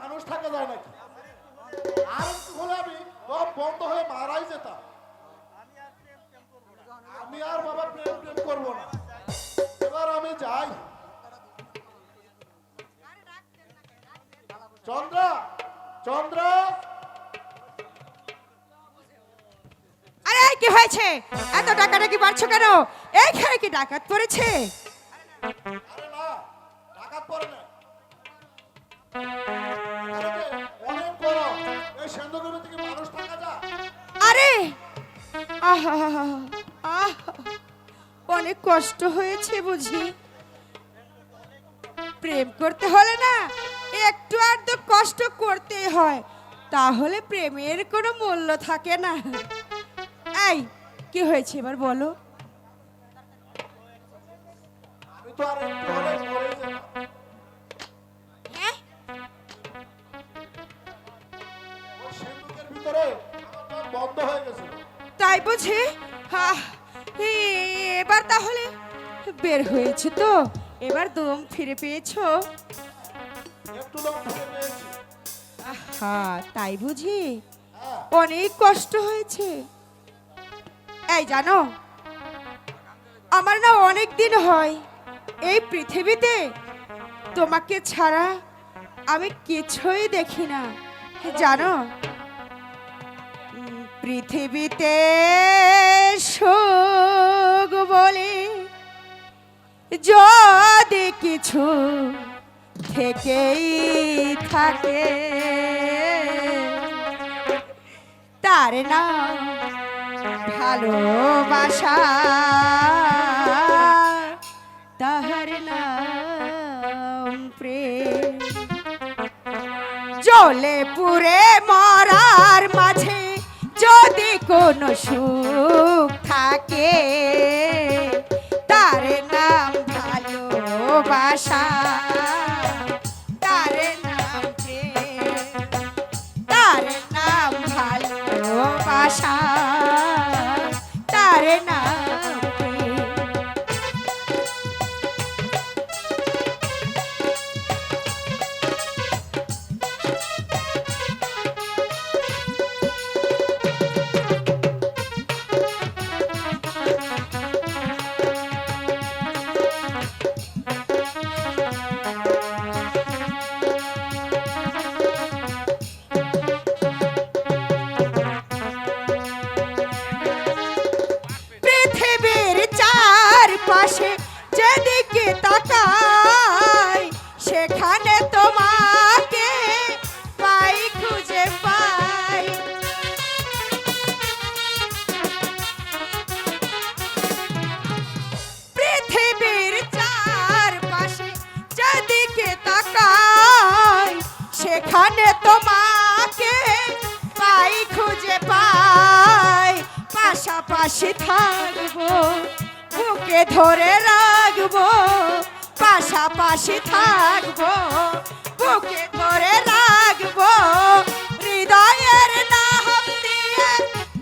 মানুষ থাকা যায় নাকি? আর একটু হলে আমি সব বন্ধ হয়ে মারাই যেতাম। আমি আর বাবা প্রেম প্রেম করবো না। এবার আমি যাই। চন্দ্রা, চন্দ্রা, আরে কি হয়েছে? এত ডাকাডাকি পারছো কেন? এইখানে কি ডাকাত পড়েছে? আরে না, ডাকাত পড়ে না। এখানে যে অনেক গরম, এই সেন্দুরের থেকে মানুষ থাকা যায়? আরে আহা আহ অনেক কষ্ট হয়েছে বুঝি। প্রেম করতে হলে না একটু আর তো কষ্ট করতেই হয়, তাহলে প্রেমের কোনো মূল্য থাকে না। এই কি হয়েছে এবার বলো? আমি তো আর একটু হলে মরে যেতাম। হ্যাঁ ওই সেন্দুকের ভিতরে আমার দম বন্ধ হয়ে গেছিল। তাই বুঝি? আহ, এবার তাহলে বের হয়েছে তো? এবার দম ফিরে পেয়েছো? একটু দম ফিরে পেয়েছি। হ্যাঁ তাই বুঝি? হ্যাঁ, অনেক কষ্ট হয়েছে। এই জানো, আমার না অনেক দিন হয় এই পৃথিবীতে তোমাকে ছাড়া আমি কিছুই দেখি না, জানো? পৃথিবীতে সুখ বলে যদি কিছু থেকেই থাকে, তার নাম ভালোবাসা, তাহার নাম প্রেম। জ্বলে পুড়ে মরার মাঝে যদি কোনো সুখ থাকে, তার নাম ভালোবাসা, তার নাম প্রেম, তার নাম ভালোবাসা, তার নাম প্রেম। পৃথিবীর চারপাশে যেদিকে তাকাই, সেখানে তোমাকে পাই, খুঁজে পাই। পৃথিবীর চারপাশে যেদিকে তাকাই, সেখানে তোমাকে পাই, খুঁজে পাই। পাশাপাশি থাকবো, বুকে ধরে রাখবো, পাশাপাশি থাকবো, বুকে ধরে রাখবো। হৃদয়ের নাম দিয়ে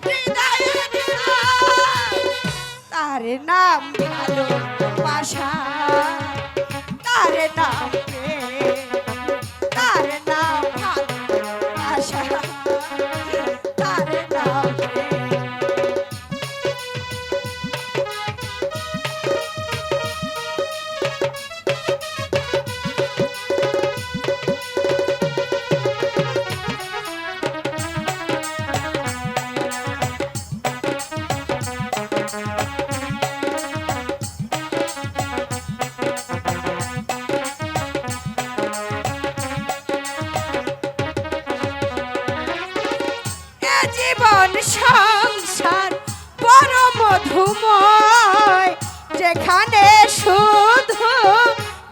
হৃদয়ে দিলাম, তার নাম ভালোবাসা, তার নাম প্রেম, তার নাম ভালোবাসা, তার নাম প্রেম। এ জীবন সংসার বড় মধুময়, যেখানে শুধু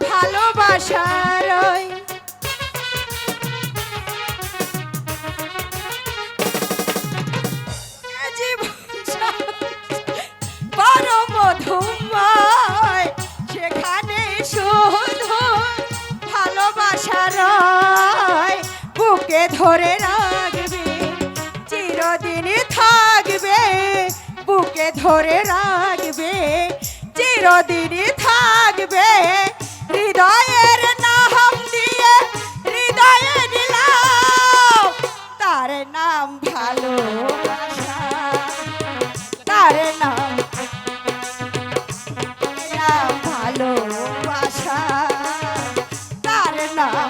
ভালোবাসা রয়। এ জীবন বড় মধুময়, সেখানে শুধু ভালোবাসা রয়। বুকে ধরে রাখবে, চিরদিন থাকবে, বুকে ধরে রাখবে, চিরদিন থাকবে। হৃদয়ের নাম দিয়ে হৃদয়ে দিলাম, নাম ভালোবাসা, তার নাম ভালোবাসা, তার নাম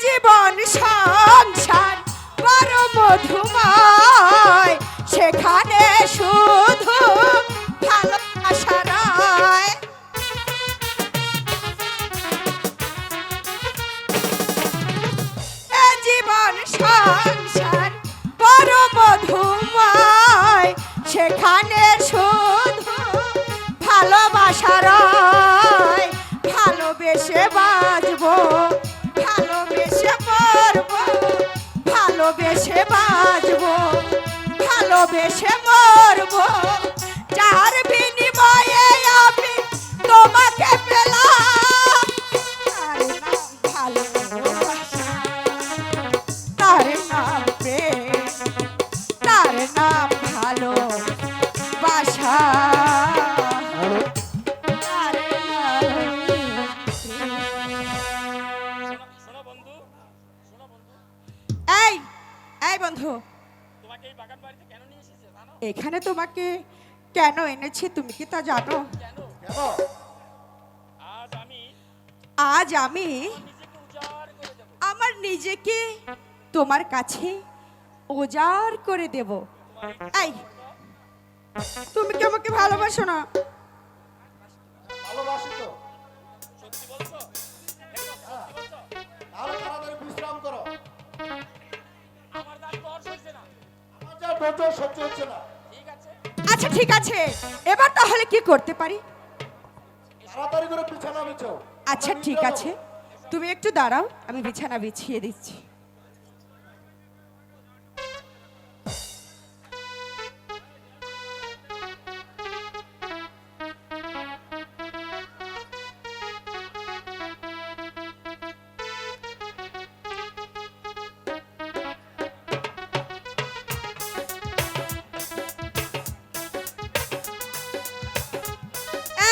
জীবন সংসার বড় মধুময়, সেখানে শুধু ভালোবাসা নয়। এ জীবন সংসার বড় মধুময়, সেখানে শুধু ভালোবাসা নয়। ভালোবেসে বাঁচবো, ভালোবেসে মরবো, ভালোবেসে বাঁচবো, ভালোবেসে মরবো, যার বিনিময়ে আমি তোমাকে পেলাম। তার নাম ভালোবাসা, তার নাম প্রেম, তার নাম ভালোবাসা, তার নাম শোনো বন্ধু, শোনো বন্ধু, এই এই বন্ধু, তোমাকে এই বাগান বাড়িতে কেন নিয়ে এসেছে জানো? এখানে তোমাকে কেন এনেছি তুমি কি তা জানো? কেন? কেন? আজ আমি আজ আমি নিজেকে উজাড় করে দেব। আমার নিজেকে তোমার কাছে উজাড় করে দেব। এই, তুমি কি আমাকে ভালোবাসো না? ভালোবাসি তো। সত্যি বলছো? একদম সত্যি বলছো? তাহলে তাড়াতাড়ি বিশ্রাম করো। আমার দাঁত তো আর সইছে না। আমার যা ডোটো সহ্য হচ্ছে না। ঠিক আছে, আচ্ছা ঠিক আছে, এবার তাহলে কি করতে পারি? তাড়াতাড়ি করে বিছানা বিছো। আচ্ছা ঠিক আছে, তুমি একটু দাঁড়াও, আমি বিছানা বিছিয়ে দিচ্ছি।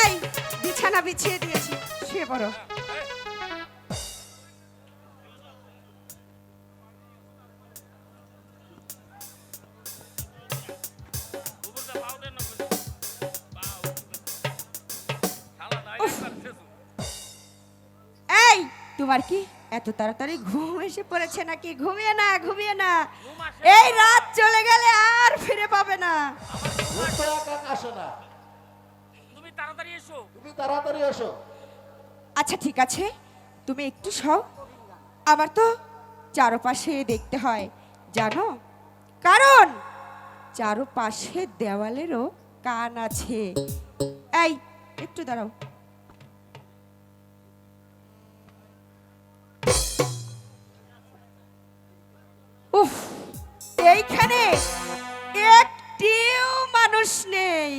এই, বিছানা বিছিয়ে দিয়েছি, শুয়ে পড়ো। বুবুরটা পাও দেন না কইছো। পাও। শালা নাই একবার শেষ। এই, তোমার কি এত তাড়াতাড়ি ঘুম এসে পড়েছে নাকি? ঘুমিয়ে না, ঘুমিয়ে না, ঘুম আসে এই রাত চলে গেলে আর ফিরে পাবে না। ঘুম তো একা আসে না। তুমি তাড়াতাড়ি এসো। তুমি তাড়াতাড়ি এসো। আচ্ছা ঠিক আছে, তুমি একটু সও, আমার তো চারপাশে দেখতে হয় জানো, কারণ চারপাশে দেওয়ালেরও কান আছে। এই, একটু দাঁড়াও। উফ, এইখানে একটিও মানুষ নেই।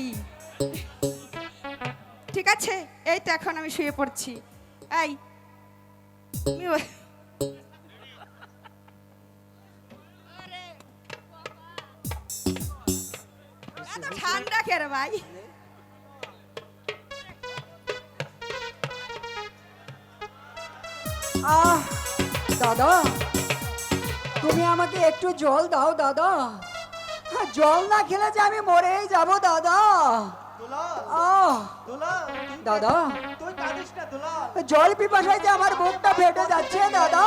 ঠিক আছে, এই তো এখন আমি শুয়ে পড়ছি। এই, এত ঠান্ডা কে রে ভাই? আহ দাদা, তুমি আমাকে একটু জল দাও দাদা। জল না খেলে যে আমি মরেই যাব দাদা। দুলাল, আহ দুলাল, দাদা, তুই কাঁদিস না দুলাল। জল পিপাসায় যে আমার বুকটা ফেটে যাচ্ছে দাদা।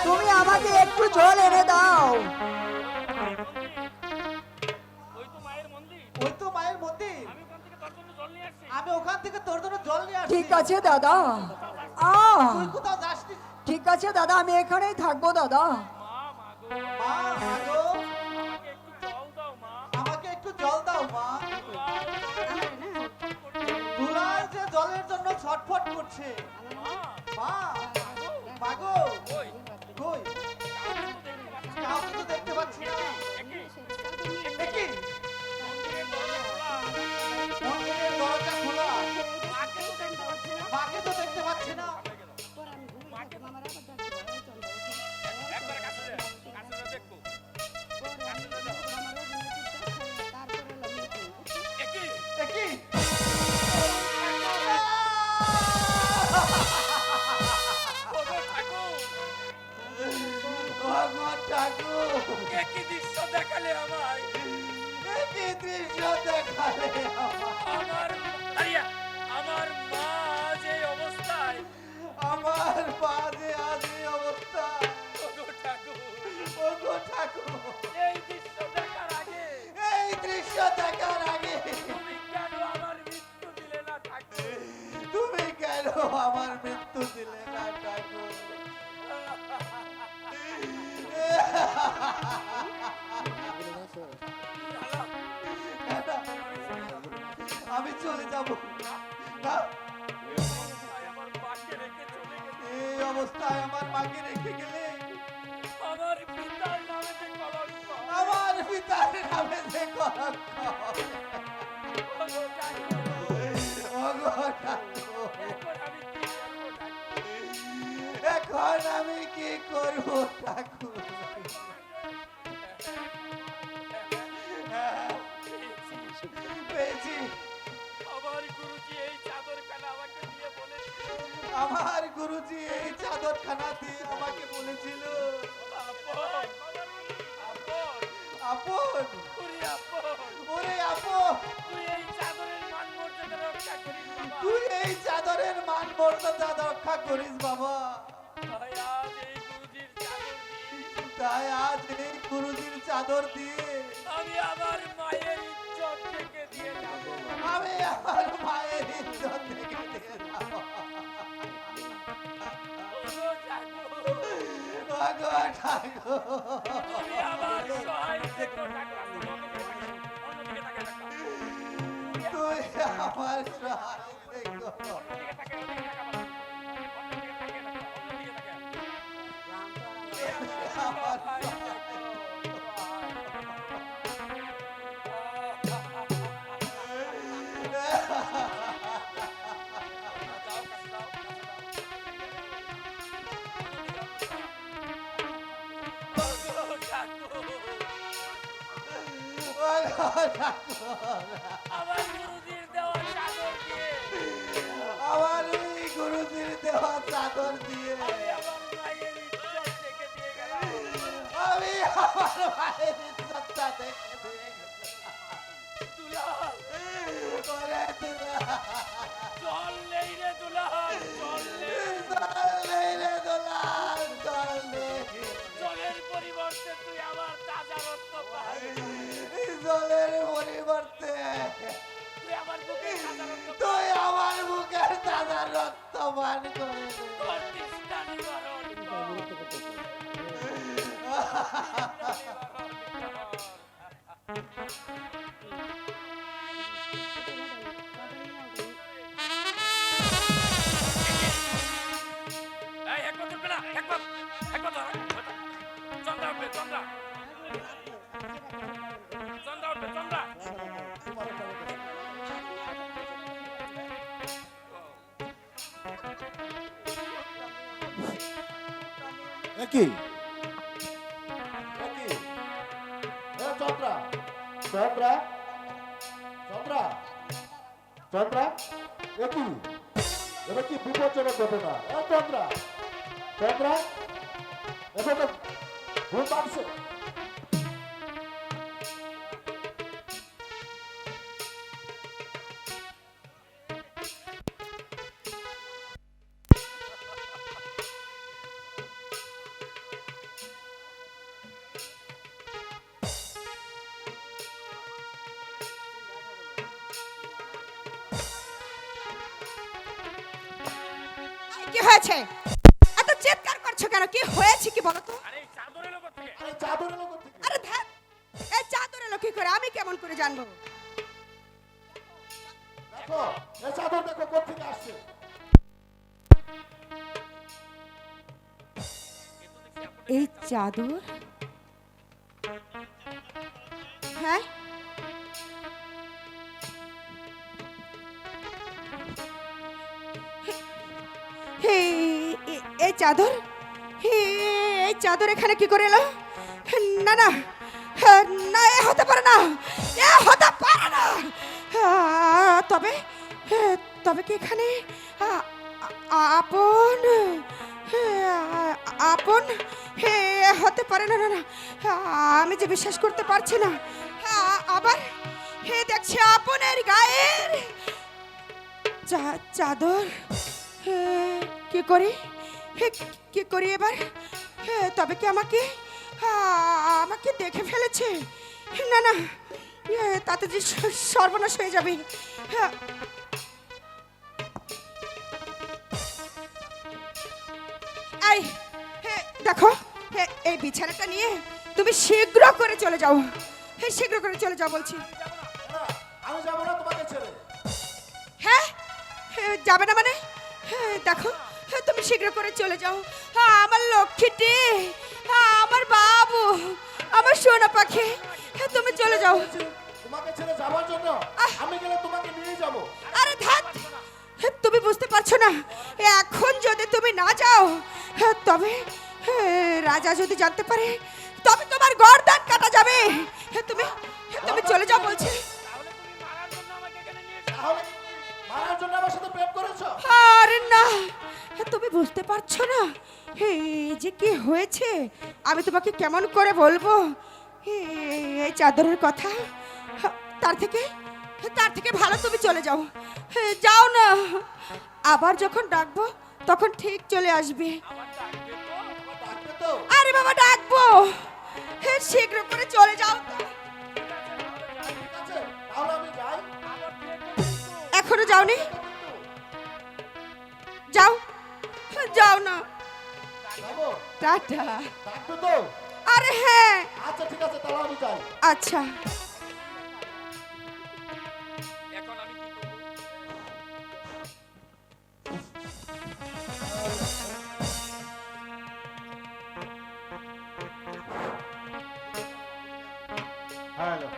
তুমি আমাকে একটু জল এনে দাও। ওই তো মায়ের মন্দির। ওই তো মায়ের মন্দির। আমি ওখান থেকে তোর জন্য জল নিয়ে আসছি। আমি ওখান থেকে তোর জন্য জল নিয়ে আসছি। ঠিক আছে দাদা। আহ তুই কোথাও যাসনি। ঠিক আছে দাদা, আমি এখানেই থাকবো দাদা। মা, মা গো, আমাকে একটু জল দাও মা। আমাকে একটু জল দাও মা। দুলাল যে জলের জন্য ছটফট করছে। মা, মা গো, কই? কই? কাউকে তো দেখতে পাচ্ছি না। দেখি, মন্দিরের দরজা খোলা। মাকে তো দেখতে কেন আমার মৃত্যু দিলে না ঠাকুর? আমি চলে যাব না, আমার মাকে রেখে চলে গেছে। এই অবস্থায় আমার মাকে রেখে গেলে আমার পিতার নামে যে কলঙ্ক, আমার পিতার নামে যে কলঙ্ক। ওগো ঠাকুর, এখন আমি কি করব ঠাকুর? পেয়েছি, আমার গুরুজি এই চাদরখানা আমাকে দিয়ে বলেছিল, আমার গুরুজি এই চাদরখানা দিয়ে আমাকে বলেছিল, আপন, আপন, আপন, ওরে আপন, ওরে আপন, তুই এই চাদরের মান মর্যাদা রক্ষা করিস বাবা। তুই এই চাদরের মান মর্যাদা রক্ষা করিস বাবা। তাই আজ এই গুরুজির চাদর তাই আজ এই গুরুজির চাদর দিয়ে দিয়ে আমি আমার মায়ের ইজ্জত থেকে দিয়ে যাবো। আমি আমার মায়ের ইজ্জত থেকে দিয়ে যাবো। ওগো ঠাকুর, ওগো ঠাকুর, তুমি আমার সহায় থেকো ঠাকুর। অন্যদিকে তাকে দেখা, তুই আমার সহায় থেকো। অন্যদিকে তাকে, অন্যদিকে তাকে, অন্যদিকে তাকে দেখা, অন্যদিকে তাকে। আমার ওগো ঠাকুর, আমার গুরুজির দেওয়া চাদর দিয়ে আমার এই গুরুজির দেওয়া চাদর দিয়ে আমি আমার মায়ের ইজ্জত থেকে দিয়ে গেলাম। আমি আমার মায়ের ইজ্জতটা দেখে দিয়ে দুলাল, ওরে দুলাল, জল নেই রে দুলাল, জল নেই। জল নেই রে দুলাল, জল নেই। জলের পরিবর্তে তুই আমার তাজা রক্ত পাবি। জলের পরিবর্তে তুই আমার বুকে তাজা রক্ত তুই আমার বুকের দাদা রক্ত পান করে দে। তোর তৃষ্ণা নিবারণ কর। এই একবার ধরবে না, একবার ধর। চন্দ্রা উঠবে, চন্দ্রা উঠবে, চন্দ্রা। একই চন্দ্রা চন্দ্রা চন্দ্রা চন্দ্রা একই এটা কি বিপজ্জনক ঘটনা? চন্দ্রা চন্দ্রা এটা তো ভুল মানছে। কি হয়েছে? এত চিৎকার করছো কেন? কি হয়েছে কি বলো তো? আরে এই চাদর এলো কোথা থেকে? আরে চাদর এলো কোথা থেকে? আরে ধ্যাৎ, এই চাদর এলো কি করে? আমি কেমন করে জানবো? দেখো এই চাদর দেখো কোথা থেকে আসছে। এই চাদর? হ্যাঁ, এই চাদর, এই চাদর এখানে কি করে এলো? না না না, এ হতে পারে না, এ হতে পারে না। তবে তবে কি এখানে আপন আপন হতে পারে না। না না, আমি যে বিশ্বাস করতে পারছি না। আবার দেখছি আপনের গায়ের চাদর। কি করি, কি করি এবার? তবে কি আমাকে আমাকে দেখে ফেলেছে? না না, তাতে যে সর্বনাশ হয়ে যাবে। দেখো এই বিছানাটা নিয়ে তুমি শীঘ্র করে চলে যাও। হ্যাঁ, শীঘ্র করে চলে যাও বলছি। না, আমি যাবো না তোমাকে ছেড়ে। হ্যাঁ, যাবে না মানে? দেখো, তুমি শীঘ্র করে চলে যাও। আমার লক্ষ্মীটি, আমার বাবু, আমার সোনা পাখি, তুমি চলে যাও। তোমাকে ছেড়ে যাওয়ার জন্য আমি গেলে তোমাকে নিয়ে যাবো। আরে ধ্যাৎ, তুমি বুঝতে পারছো না, এখন যদি তুমি না যাও তবে রাজা যদি জানতে পারে তবে তোমার গর্দান কাটা যাবে। তুমি তুমি চলে যাও বলছি। তাহলে কি তুমি মারার জন্য আমার সাথে প্রেম করেছো? আরে না, তুমি বুঝতে পারছো না এই যে কি হয়েছে, আমি তোমাকে কেমন করে বলবো এই চাদরের কথা। তার থেকে ভালো তুমি চলে যাও। যাও না, আবার যখন ডাকবো তখন ঠিক চলে আসবে। ডাকবে তো? আরে বাবা, ডাকবো, শীঘ্র করে চলে যাও। ঠিক আছে, তাহলে আমি যাই। এখনো যাওনি? যাও, যাও না। যাবো? টাটা। ডাকবে তো? আরে হ্যাঁ, আচ্ছা ঠিক আছে, তাহলে আমি যাই। আচ্ছা। এখন আমি কি করবো? হ্যালো।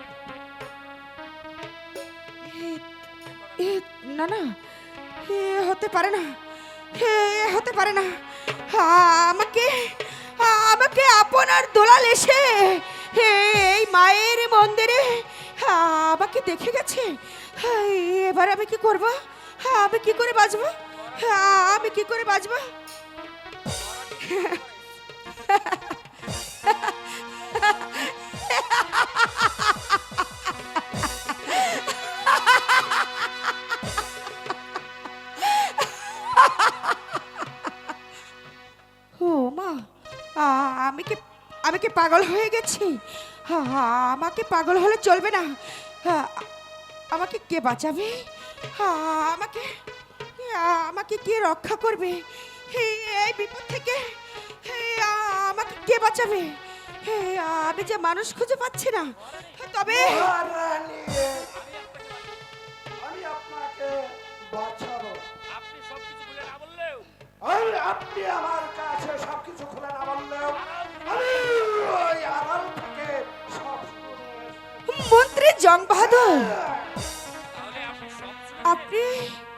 এ, না না, এ হতে পারে না, এ হতে পারে না। আমাকে আমাকে আপনার দোলাল এসে এই মায়ের মন্দিরে আমাকে দেখে গেছে। এবার আমি কি করব? আমি কি করে বাঁচবো? আমি কি করে বাঁচবো? ও মা, আমি কি পাগল হয়ে গেছি? আমাকে পাগল হলে চলবে না। আমাকে কে বাঁচাবে? আমাকে আমাকে কে রক্ষা করবে এই বিপদ থেকে? আমাকে কে বাঁচাবে? আমি যে মানুষ খুঁজে পাচ্ছি না। তবে মহারানী, আমি আপনাকে বাঁচাবো। আপনি সবকিছু খুলে না বললেও আর আপনি আমার কাছে সবকিছু খুলে না বললেও আমি ওই আড়াল থেকে সব শুনে মন্ত্রী জং বাহাদুর, তাহলে আপনি সব আপনি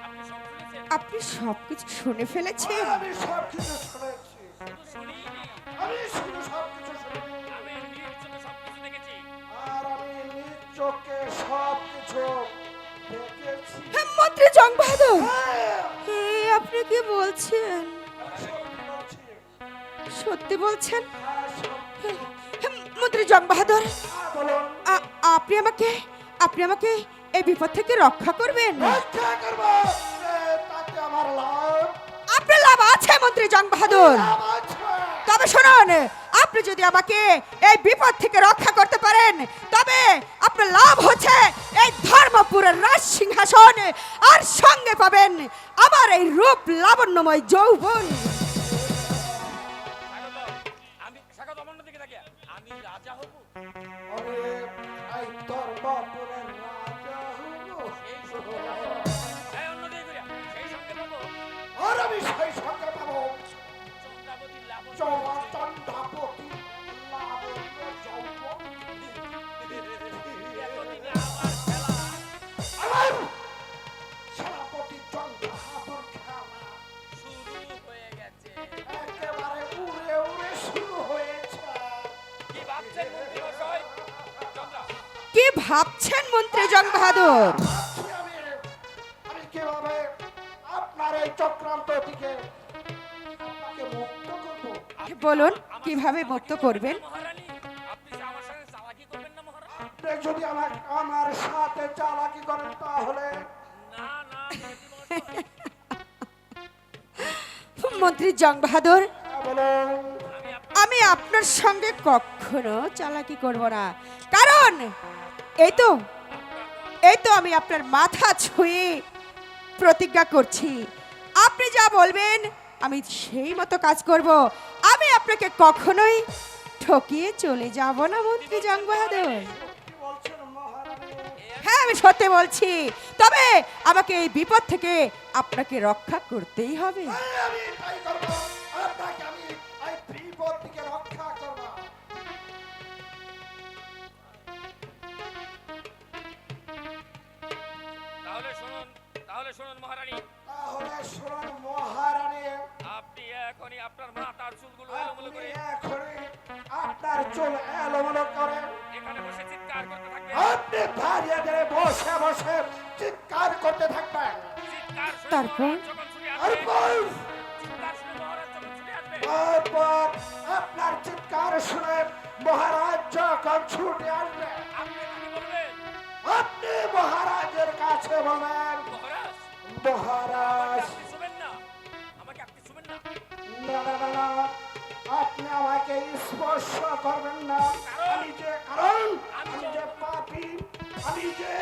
আপনি সব শুনেছেন? আপনি সবকিছু শুনে ফেলেছেন। আমি সবকিছু শুনেছি। শুনিনি, আমি শুধু সবকিছু শুনি। আমি নিজ চোখে সবকিছু দেখেছি। আর আমি নিজ চোখে সবকিছু দেখেছি। মন্ত্রী জং বাহাদুর, হ্যাঁ, আপনি কি বলছেন? সত্যি বলছি। সত্যি বলছেন? হ্যাঁ, সত্যি। মন্ত্রী জং বাহাদুর, হ্যাঁ, বলুন। আপনি আমাকে এই বিপদ থেকে রক্ষা করবেন। রক্ষা করবো। তাতে আমার লাভ আপনার লাভ আছে মন্ত্রী জং বাহাদুর। লাভ আছে। তবে শুনুন, আপনি যদি আমাকে এই বিপদ থেকে রক্ষা করতে পারেন তবে আপনার লাভ হচ্ছে এই ধর্মপুরের রাজ সিংহাসন, আর সঙ্গে পাবেন আমার এই রূপ লাবণ্যময় যৌবন। স্বাগত আমার দিকে তাকিয়ে আমি রাজা হব। আমি এই ধর্মপুরের রাজা হবো। এই অন্যদিকে ঘুরে সেই সঙ্গে পাবো আর আমি সেই সঙ্গে পাবো চন্দ্রাবতী লাবণ্য। চন্দ্রাপতি লাবণ্য যৌবন। এতদিনে আমার খেলা আমার সেনাপতি চন্দ্রহাতুর খেলা শুরু হয়ে গেছে। একেবারে উড়ে উড়ে শুরু হয়েছে। কি ভাবছেন মন্ত্রী মশাই? চন্দ্রা, কি ভাবছেন মন্ত্রী জং বাহাদুর? ভাবছি আমি কিভাবে আপনার এই চক্রান্ত থেকে আপনাকে মুক্ত করবো। বলুন কিভাবে মুক্ত করবেন? মহারানী, আপনি যে আমার সঙ্গে চালাকি করবেন না মহারানী? আপনি যদি আমার সাথে চালাকি করেন তাহলে না না মন্ত্রী মশাই, মন্ত্রী জং বাহাদুর, হ্যাঁ, বলুন। আমি আপনার সঙ্গে কখনো চালাকি করব না, কারণ এই তো আমি আপনার মাথা ছুঁয়ে প্রতিজ্ঞা করছি, আপনি যা বলবেন আমি সেই মতো কাজ করব। আমি আপনাকে কখনোই ঠকিয়ে চলে যাব না মন্ত্রী জং বাহাদুর। কি বলছেন মহারানী? হ্যাঁ আমি সত্যি বলছি, তবে আমাকে এই বিপদ থেকে আপনাকে রক্ষা করতেই হবে। আমি তাই করবো, আপনাকে আমি এই বিপদ থেকে রক্ষা করবো। তাহলে শুনুন মহারানী, তাহলে শুনুন মহারানী, আপনি এখনই আপনার মাথার চুলগুলো এলোমেলো আপনি করে এখনই আপনার চুল এলোমেলো করেন। এখানে বসে চিৎকার করতে থাকবেন। আপনি দাঁড়িয়ে দাঁড়িয়ে বসে বসে চিৎকার করতে থাকবেন। চিৎকার শুনে তারপর? মহারাজ যখন ছুটে আসবে, তারপর চিৎকার শুনে মহারাজ যখন ছুটে আসবে, তারপর আপনার চিৎকার শুনে মহারাজ যখন ছুটে আসবে, আপনি তাকে বলবেন, আপনি মহারাজের কাছে বলবেন, মহারাজ মহারাজ আপনি শুনবেন না, আমাকে আপনি শুনবেন না, না না না না, আপনি আমাকে স্পর্শ করবেন না। কারণ আমি যে পাপী, আমি যে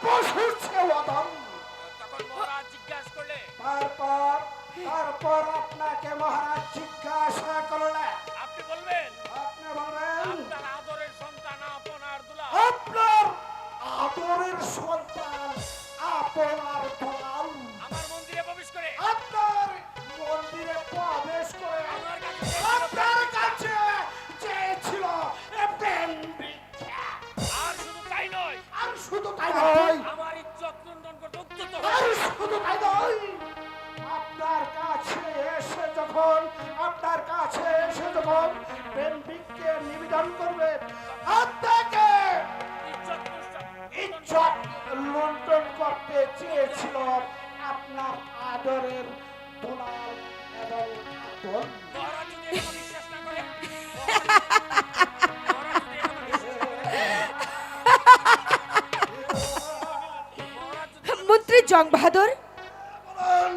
পশুর চেয়ে অধম। তখন মহারাজ জিজ্ঞাসা করলে, তারপর আপনাকে মহারাজ জিজ্ঞাসা করলে আপনি বলবেন আপনি বলবেন, আপনার আদরের সন্তান আপনার দুলা আপনার আদরের সন্তান আপনার দুলাল আমার মন্দিরে প্রবেশ করে আপনার মন্দিরে প্রবেশ করে আমার কাছে আপনার কাছে চেয়েছিল প্রেম ভিক্ষা। আর শুধু তাই নয়, আর শুধু তাই নয়, আমার ইজ্জত লুণ্ঠন করতে উদ্যত আর হয়েছে। শুধু তাই নয়, আপনার কাছে এসে যখন প্রেম ভিক্ষে নিবেদন করবে, আপনাকে ইজ্জত লুণ্ঠন করতে চেয়েছিল আপনার আদরের দুলাল এবং আদর। মহারাজ যদি এটা বিশ্বাস না করে, মহারাজ যদি এটা বিশ্বাস না করে, মহারাজ যদি মন্ত্রী জং বাহাদুর, বলুন,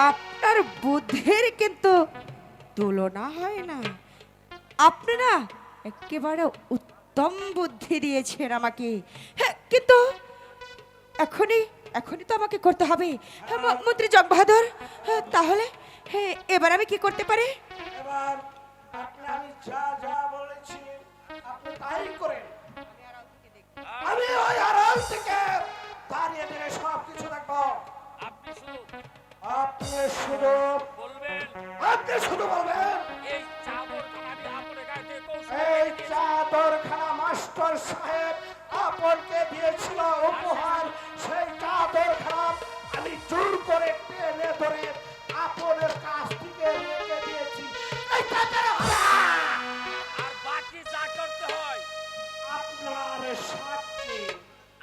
আপনার বুদ্ধির কিন্তু তুলনা হয় না। আপনি না একেবারে উত্তম বুদ্ধি দিয়েছেন আমাকে। হ্যাঁ, কিন্তু এখনই তো আমাকে করতে হবে। হ্যাঁ, মন্ত্রী জং বাহাদুর, হ্যাঁ, তাহলে হ্যাঁ, এবার আমি কি করতে পারি? এবার আমি যা যা বলেছি আপনি তাই করেন। আমি ওই আড়াল থেকে দাঁড়িয়ে দাঁড়িয়ে সব কিছু দেখবো। আপনি শুধু আপনি শুধু বলবেন, বলবেন, এই চাদরখানা আমি আপনার গায়ে এই কৌশল চাদরখানা মাস্টার সাহেব আপনকে দিয়েছিল উপহার। সেই চাদরখানা আমি জোর করে টেনে ধরে আপনের কাছ থেকে রেখে দিয়েছি। এই চাদরখানা আর বাকি যা করতে হয়, আপনার সাক্ষী,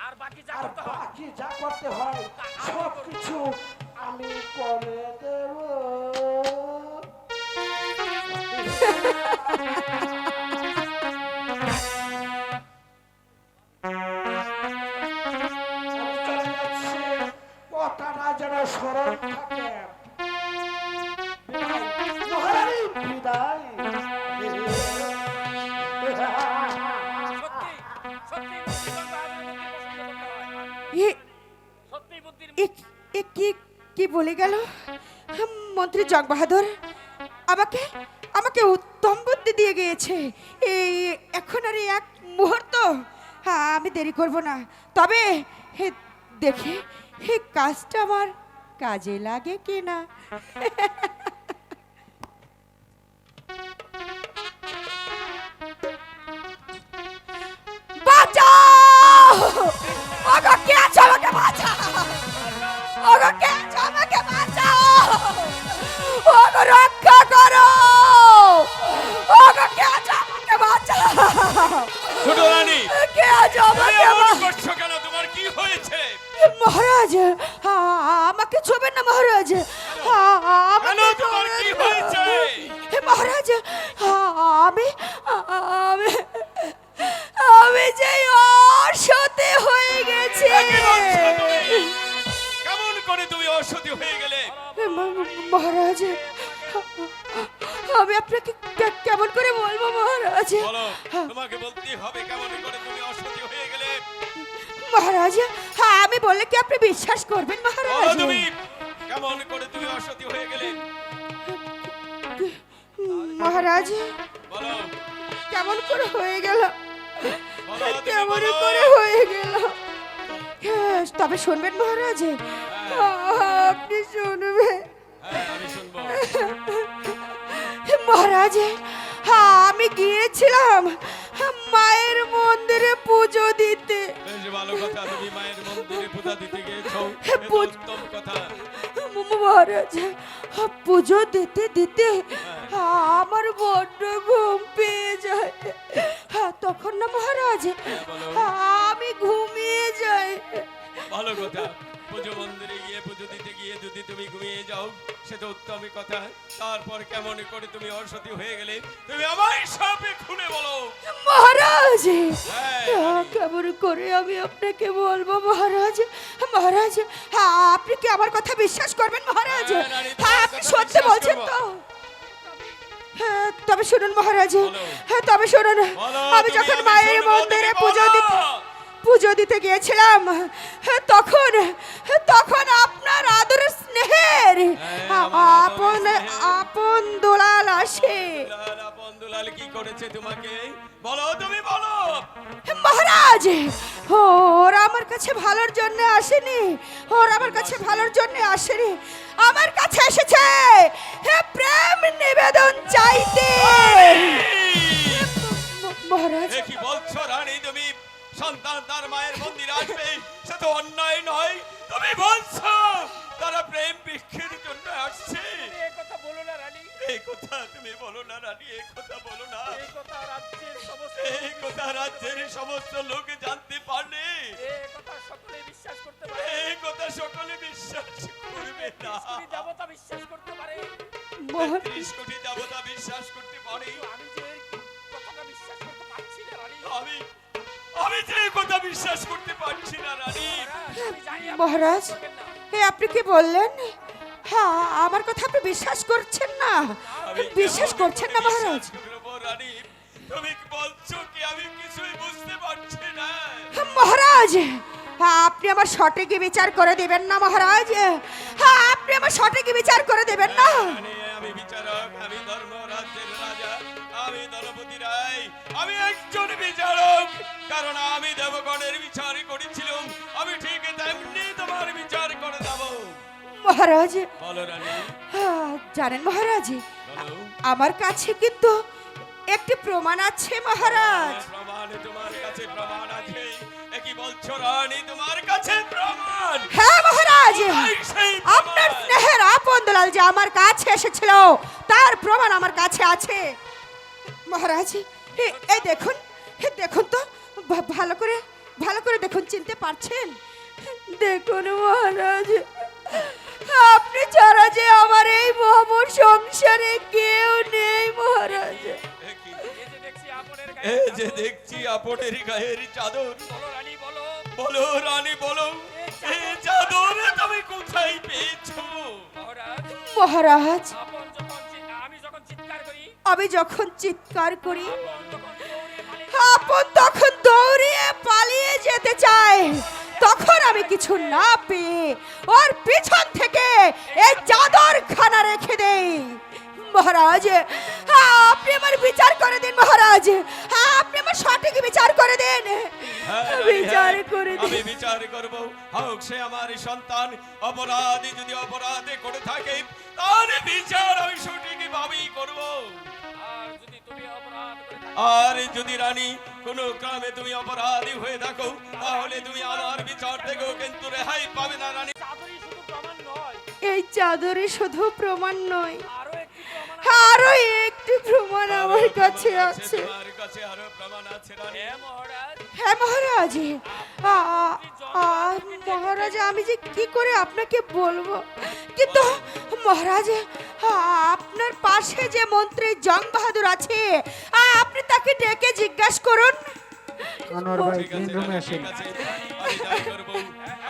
আর বাকি যা আর করতে হয়, বাকি যা করতে হয় সব কিছু আমি করে দেব। আমি চলে যাচ্ছি, কথাটা যেন স্মরণ থাকে। বিদায়। মহারানী, বিদায়। সত্যি বুদ্ধি করতে হবে, বুদ্ধি পছন্দ করতে হয়। এ- সত্যি বুদ্ধির এ কি কি বলে গেল মন্ত্রী জং বাহাদুর? আমাকে উত্তম বুদ্ধি দিয়ে গিয়েছে। এই এখন আর এই এক মুহূর্ত আমি দেরি করব না। তবে দেখি এই কাজটা আমার কাজে লাগে কিনা। বাঁচাও! ওগো, কে আছো? আমাকে বাঁচাও! ওগো, কে আছো? আমাকে বাঁচাও! ওগো, রক্ষা করো! ওগো, কে আছো? আমাকে বাঁচাও! ছোট রানী, কে আছো? আমাকে বাঁচাও! করছো কেন? তোমার কি হয়েছে? মহারাজ, আমাকে ছোবেন না মহারাজ। কেন তোমার কি হয়েছে? মহারাজ, আমি আমি আমি যে অসতী হয়ে গেছি। কেমন করে তুমি অসতী হয়ে গেলে? মহারাজ, আমি আপনাকে কেমন করে বলবো মহারাজ? বলো, তোমাকে বলতেই হবে কেমন করে তুমি অসতী হয়ে গেলে। মহারাজ, আমি বললে কি আপনি বিশ্বাস করবেন বলো মহারাজ? তুমি কেমন করে তুমি অসতী হয়ে গেলে। মহারাজ বলো কেমন করে হয়ে গেল, বলো তুমি কেমন বলো। করে হয়ে গেল। হ্যাঁ, তবে শুনবেন মহারাজ, আপনি শুনবেন হ্যাঁ, আমি শুনবো। মহারাজ। আমি গিয়েছিলাম মায়ের মন্দিরে পুজো দিতে। বেশ ভালো কথা, তুমি মায়ের মন্দিরে পূজা দিতে গিয়েছো, হ্যাঁ, এটা পূজ- উত্তম কথা। মহারাজ পুজো দিতে দিতে আমার বড্ড ঘুম পেয়ে যায়। তখন না মহারাজ বলো। আমি ঘুমিয়ে যাই। ভালো কথা, পুজো মন্দিরে গিয়ে পুজো দিতে গিয়ে যদি তুমি ঘুমিয়ে যাও সেটা উত্তম কথা। তারপর কেমন করে তুমি অসতী হয়ে গেলে তুমি আমায় সবে খুলে বলো। মহারাজ হ্যাঁ, কেমন করে আমি আপনাকে বলবো মহারাজ। মহারাজ আপনি কি আমার কথা বিশ্বাস করবেন মহারাজ? হ্যাঁ, রানী, তোমার আপনি কথা সত্যি বিশ্বাস বলছেন করবো। তো? তবে শুনুন মহারাজ, বলো। তবে শুনুন, বলো, আমি তুমি যখন আমি মায়ের শুনবো, মন্দিরে তুমি পুজো বলো। দিতে গিয়েছিলাম তখন তখন আপনার আদরের স্নেহের হ্যাঁ, আমার আপন আদরের স্নেহের। আপন দোলাল আসে। দুলাল, আপন দুলাল কি করেছে তোমাকে? বলো, তুমি বলো। মহারাজ ওরা আমার কাছে ভালোর জন্য আসেনি, ওরা আমার কাছে ভালোর জন্য আসেনি, আমার কাছে এসেছে প্রেম নিবেদন চাইতে। মহারাজ এ কি বলছো রানী? তুমি সন্তান তার মায়ের মন্দিরে আসবে, সে তো অন্যায় নয়। তুমি বলছো তারা প্রেম ভিক্ষের জন্য আসছে। এই কথা বলো না রানী, এই কথা তুমি বলো না রানী, এই কথা বলো না। এই কথা রাজ্যের সমস্ত এই কথা রাজ্যের সমস্ত লোক জানতে পারলে এই কথা সকলে বিশ্বাস করতে পারে, এই কথা সকলে বিশ্বাস করবে না। কোটি দেবতা বিশ্বাস করতে পারে। ৩০ কোটি দেবতা বিশ্বাস করতে পারে। আমি যে এই কথাটা বিশ্বাস করতে পারছি না রানী। আমি যে এই কথা বিশ্বাস করতে পারছি না রানী। আমি জানি আপনি মহারাজ করবেন না। আপনি কি বললেন? হ্যাঁ, আমার কথা আপনি বিশ্বাস করছেন না? আমি বিশ্বাস কেমন করছেন না করে মহারাজ? বিশ্বাস করবো রানী? তুমি কি বলছো কি আমি কিছুই বুঝতে পারছি না। মহারাজ আপনি আমার সঠিক বিচার করে দেবেন না মহারাজ? আপনি আমার সঠিক বিচার করে দেবেন না? রানী, আমি বিচারক, আমি ধর্মরাজ্যের রাজা, আমি দলপতি রায়, আমি একজন বিচারক। কারণ আমি দেবগণের বিচার করেছিলাম, আমি ঠিক তেমনি তোমার বিচার করে দেব। মহারাজ বলো রানী, জানেন মহারাজ বলো। আমার কাছে কিন্তু একটি প্রমাণ আছে মহারাজ। প্রমাণ তোমার কাছে প্রমাণ আছে? এ কি বলছো রানী, তোমার কাছে প্রমাণ? হ্যাঁ মহারাজ, কোথায় সেই প্রমাণ? আপনার স্নেহের আপন দুলাল যে আমার কাছে এসেছিল তার প্রমাণ আমার কাছে আছে মহারাজ। এই দেখুন, দেখুন তো ভালো করে দেখুন, চিনতে পারছেন? দেখুন মহারাজ, আপনি ছাড়া যে আমার এই ভব সংসারে কেউ নেই মহারাজ। এ কি? এই যে দেখছি আপনের এ গায়ে যে দেখছি আপনের গায়ের চাদর। বলো রানী বলো, বলো রানী বলো, এই চাদর তুমি কোথায় পেয়েছো? মহারাজ মহারাজ আমি যখন চিৎকার করি, আমি যখন চিৎকার করি আপন তখন দৌড়ে আপন তখন দৌড়িয়ে পালিয়ে পালিয়ে যেতে চায়, তখন আমি কিছু না পেয়ে ওর পিছন থেকে এই চাদর খানা রেখে দেই। মহারাজ আপনি আমার বিচার করে দিন মহারাজ, আপনি আমার সঠিক বিচার করে দিন, হ্যাঁ, রানী, বিচার হ্যাঁ, করে আমি দিন। বিচার করব। হোক সে আমার সন্তান, অপরাধী যদি অপরাধে করে থাকে তাহলে বিচার আমি সঠিকভাবেই করব। আর যদি তুমি অপরাধ করে থাকো, আর যদি রানী কোনো ক্রমে তুমি অপরাধী হয়ে থাকো তাহলে তুমি আমার বিচার থেকেও কিন্তু রেহাই পাবে না রানী। চাদরই শুধু প্রমাণ নয়, এই চাদরে শুধু প্রমাণ নয়, আরো একটি প্রমাণ আরো একটি প্রমাণ আমার আরো কাছে প্রমাণ আছে। তোমার কাছে আরো প্রমাণ আছে রানী। হ্যাঁ মহারাজ, হ্যাঁ মহারাজ, মহারাজ আমি যে কি করে আপনাকে বলবো, কিন্তু মহারাজ আপনার পাশে যে মন্ত্রী জং বাহাদুর আছে আপনি তাকে ডেকে জিজ্ঞাসা করুন। আনোয়ার ভাই ঠিক আছে রানী, ঠিক আছে, আমি তাই করব।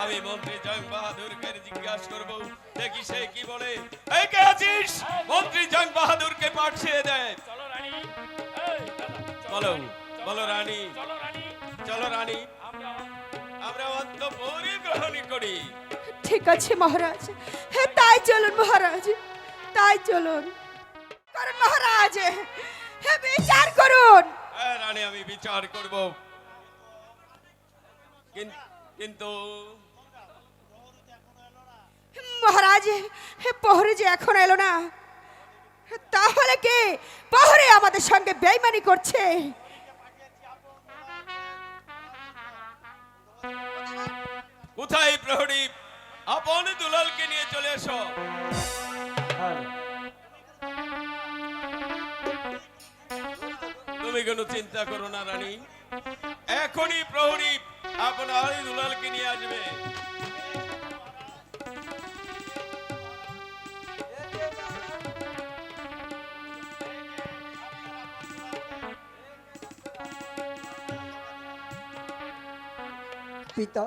আমি মন্ত্রী জং বাহাদুরকে জিজ্ঞাসা করব, দেখি সে কি বলে। এই কে আছিস? মন্ত্রী জং বাহাদুরকে পাঠিয়ে দে। চলো রানী, এই দাদা, চলো বলো, রানী, বলো রানী, চলো রানী, চলো রানী, আমরা আমরা অন্তঃপুরে গ্রহণ করি। ঠিক আছে মহারাজ, হ্যাঁ তাই চলুন মহারাজ, তাই চলুন। করুন মহারাজ, বিচার করুন। হ্যাঁ রানী, আমি বিচার করব, কিন্তু মহারাজ, প্রহরী যে এখন এলো না, তাহলে কি প্রহরী আমাদের সঙ্গে বেইমানি করছে? কোথায় প্রহরী? আপন দুলালকে নিয়ে চলে এসো। তুমি কোনো চিন্তা করো না রানী, এখনই প্রহরী আপনার দুলালকে নিয়ে আসবে। পিতা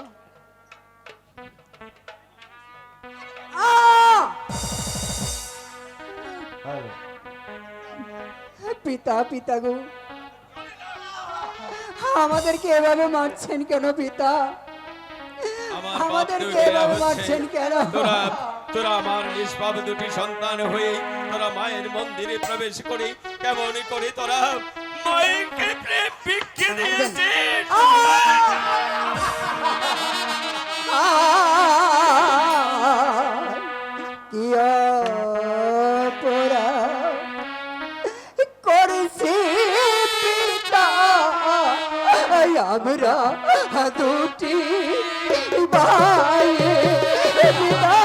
পিতা, পিতা গো, আমাদেরকে এভাবে মারছেন কেন পিতা? আমার আমাদেরকে বাপ এভাবে হচ্ছে, মারছেন কেন? তোরা আমার নিষ্পাপ দুটি সন্তান হয়ে তোরা মায়ের মন্দিরে প্রবেশ করে কেমন করে তোরা মায়েরকে প্রেম ভিক্ষে দিয়েছিস? কি অপরাধ করেছি পিতা, আমরা দুটি ভাই পিতা।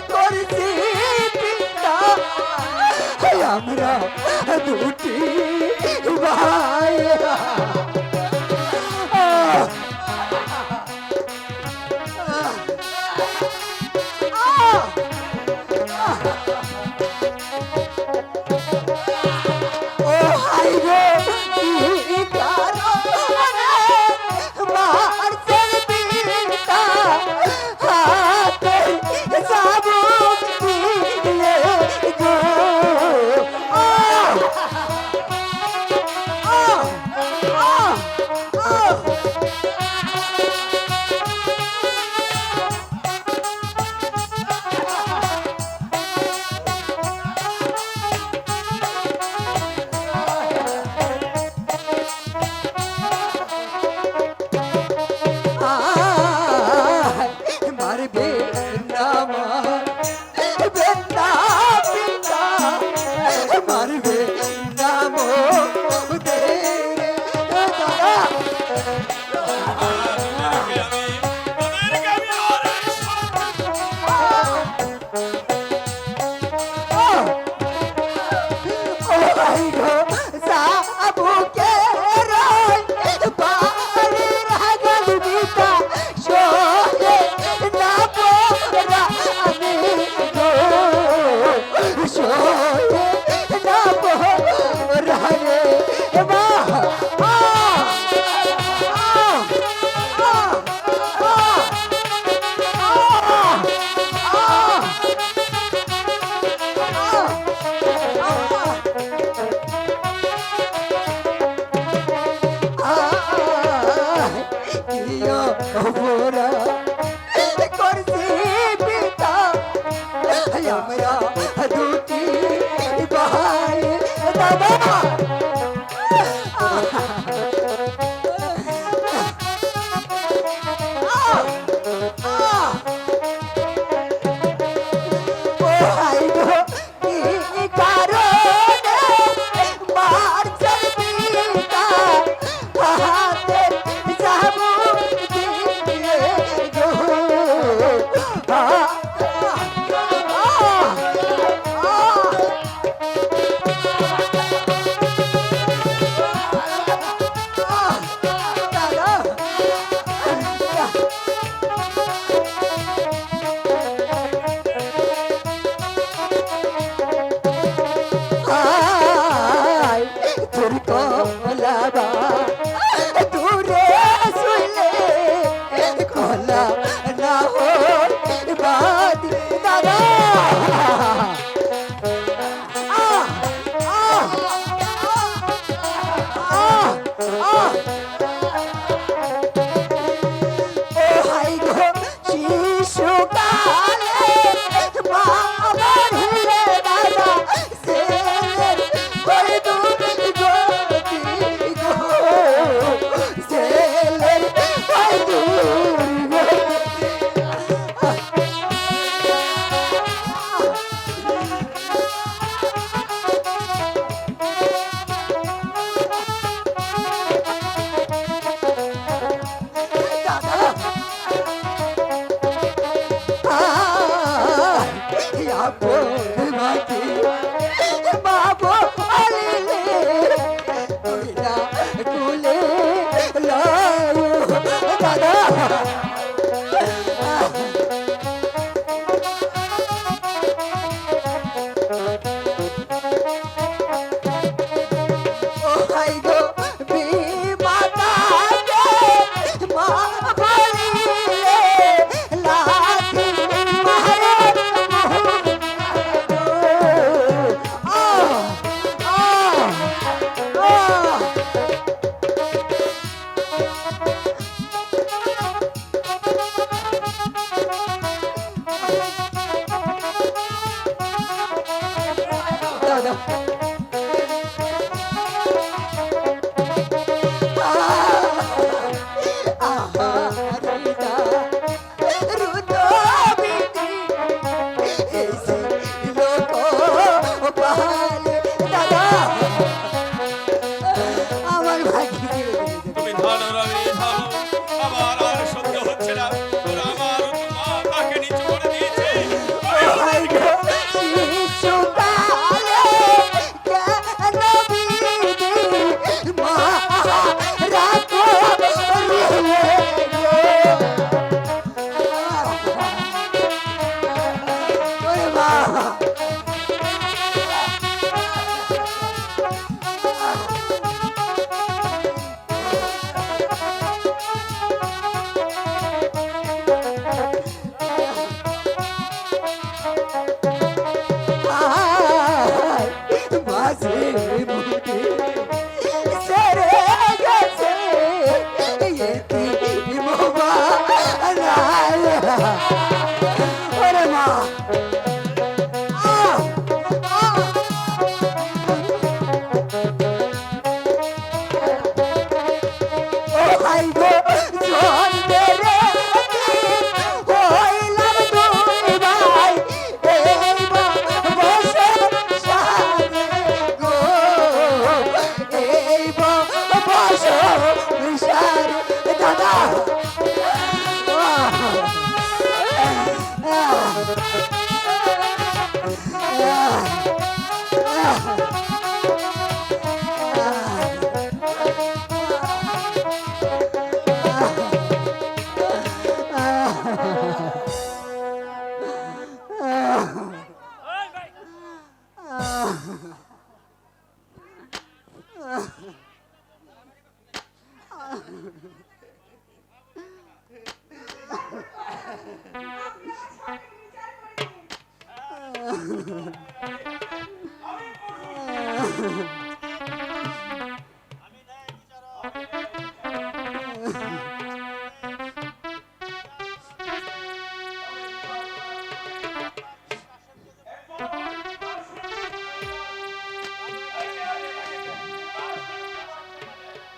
করছি পিতা, আমরা দুটি ভাই। ও হাই গো, কি কারণে মারছেন পিতা, হাতে চাবুক দিয়ে গো। মারবে না মারবে না পিতা, মারবে না মোদের দাদা। ওদেরকে আমি অনেক ও ভাই গো, সাবুকে রয় বাড়ি রাগল পিতা, শোনে না পোরা আমি গো, শোনে না পোরা রে মা। করছি পিতা, আমরা দুটি ভাই দাদা। ও হাই গো, কি কারণে মারছেন পিতা, হাতে চাবুক দিয়ে গো।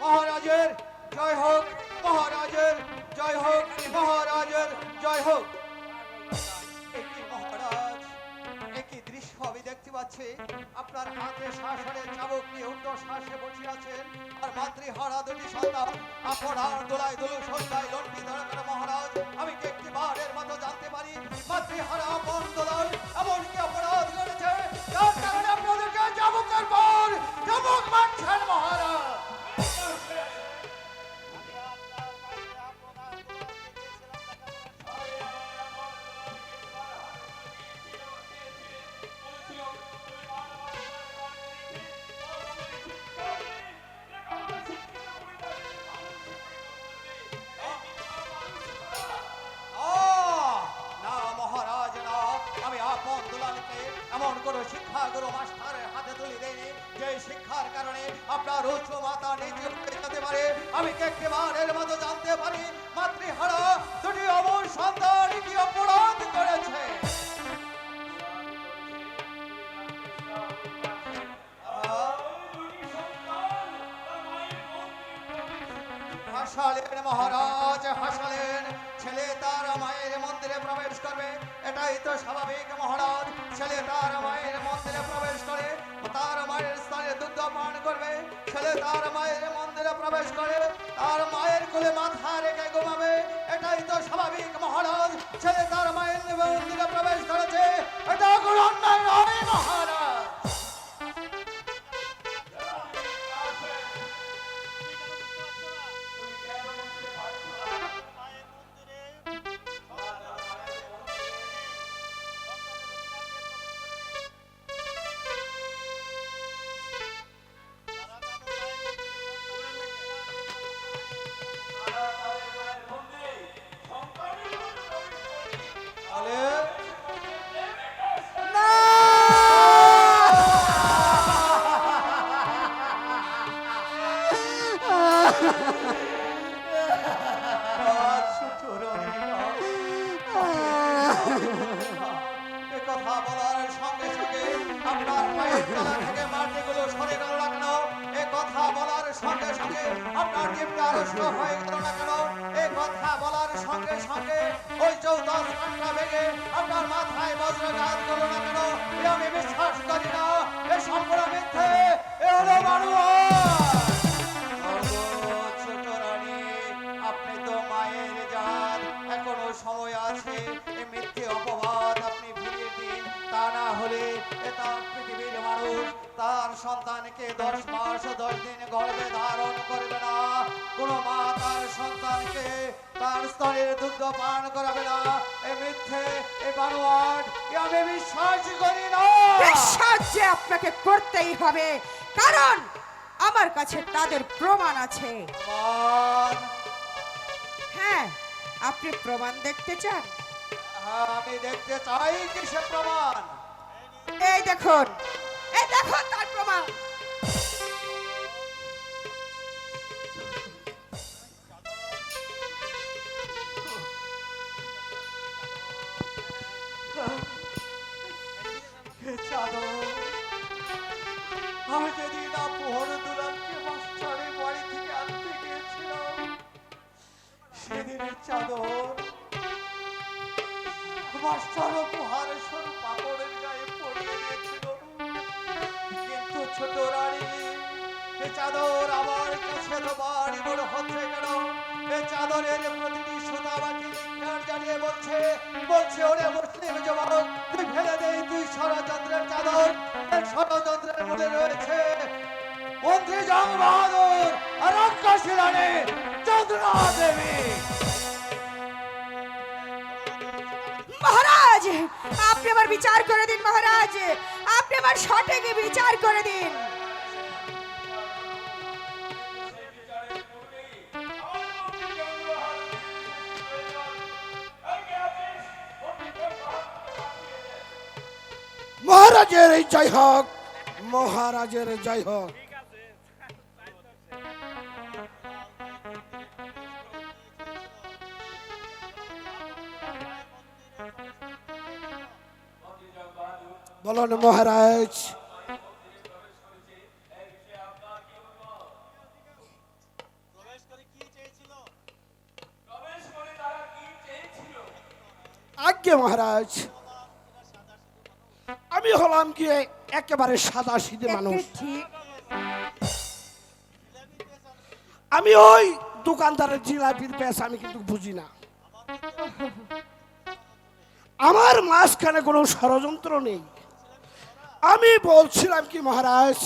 মহারাজের জয় হোক, মহারাজের জয় হোক, মহারাজের জয় হোক। একই মহারাজ, একই দৃশ্য আমি দেখতে পাচ্ছি। আপনার হাতে শাসনের চাবুক নিয়ে উল্টো শ্বাসে বসে আছেন, আর মাতৃহারা দুটি সন্তান আপনার দোলায় দোলু সন্ধ্যায় লন্ডি ধরা করে। মহারাজ, আমি কি একটি বারের মতো জানতে পারি মাতৃহারা আপন দোলায় এমন কি অপরাধ করেছে যার কারণে আপনাদেরকে চাবুকের পর চাবুক মারছেন? মহারাজ, না মহারাজ না, আমি আপন দুলালকে এমন কোন শিক্ষা গুরু মাস্টারের হাতে তুলে দেয়নি যে শিক্ষার কারণে আপনার উচ্চ মাতা নিচে উঠে যেতে পারে। আমি কি একটিবারের মতো জানতে পারি মাতৃহারা দুটি অমর সন্তান কি অপরাধ করেছে? হাসালেন মহারাজ, হাসালেন। ছেলে তার মায়ের মন্দিরে প্রবেশ করবে, এটাই তো স্বাভাবিক মহারাজ। ছেলে তার মায়ের মন্দিরে প্রবেশ করে তার মায়ের স্থানে দুধ পান করবে। ছেলে তার মায়ের মন্দিরে প্রবেশ করে তার মায়ের কোলে মাথা রেখে ঘুমাবে, এটাই তো স্বাভাবিক মহারাজ। ছেলে তার মায়ের মন্দিরে প্রবেশ করেছে, এটা কোনো অন্যায় নয় মহারাজ। কথা বলার সঙ্গে সঙ্গে আপনার পায়ের তলা থেকে মাটিগুলো সরে গেল না কেন? এ কথা বলার সঙ্গে সঙ্গে আপনার জীবটা আড়ষ্ট হয়ে গেল না কেন? এ কথা বলার সঙ্গে সঙ্গে ওই 14 কাঁটা ভেঙে আপনার মাথায় বজ্রঘাত করলো না কেন? এ আমি বিশ্বাস করি না, এ সম্পূর্ণ মিথ্যে, এ হলো ছোট রানী, আপনি তো মায়ের জাত, এখনো সময় আছে। এ মিথ্যে অপবাদ আপনি ফিরিয়ে দিন, তা না হলে এটা পৃথিবীর মানুষ তার সন্তানকে 10 মাস 10 দিন গর্ভে ধারণ করবে না। কোনো মা তার সন্তানকে তার স্তনের দুগ্ধ পান করাবে না। এ মিথ্যে, এ বানোয়াট, এ আমি বিশ্বাস করি না। বিশ্বাস যে আপনাকে করতেই হবে, কারণ আমার কাছে তাদের প্রমাণ আছে। প্রমাণ? হ্যাঁ, আপনি প্রমাণ দেখতে চান? আমি দেখতে চাই কিসের প্রমাণ? এই দেখুন, এই দেখুন তার প্রমাণ। চাদর আমি যেদিন আপন দুলালকে মাস্টারের বাড়ি থেকে আনতে গিয়েছিলাম, সেদিনের চাদর মাস্টার উপহার স্বরূপ পাপড়ের গায়ে পরিয়ে দিয়েছিল। কিন্তু ছোট রানী, এ চাদর আমার কাছে তো বাড়ি বড় হচ্ছে কেন? এ চাদরের প্রতিটি সুতা আমাকে ধিক্কার জানিয়ে বলছে, ওরে মুসলিম যুবক, তুই ফেলে দে তুই ষড়যন্ত্রের চাদর। এই ষড়যন্ত্রের মূলে রয়েছে মন্ত্রী জং বাহাদুর আর রাক্ষসী রানী চন্দ্রনা দেবী। মহারাজ, আপনি আমার বিচার করে দিন। মহারাজ, আপনি আমার সঠিক বিচার করে দিন। আগে আপনি মহারাজের জয় হোক, মহারাজের জয় হোক। বলুন মহারাজ। আজ্ঞে মহারাজ, আমি হলাম গিয়ে একেবারে সাদা সিধে মানুষ। ঠিক আমি ওই দোকানদারের জিলাপির পেশ আমি কিন্তু বুঝি না। আমার মাঝখানে কোনো ষড়যন্ত্র নেই। আমি বলছিলাম কি মহারাজ,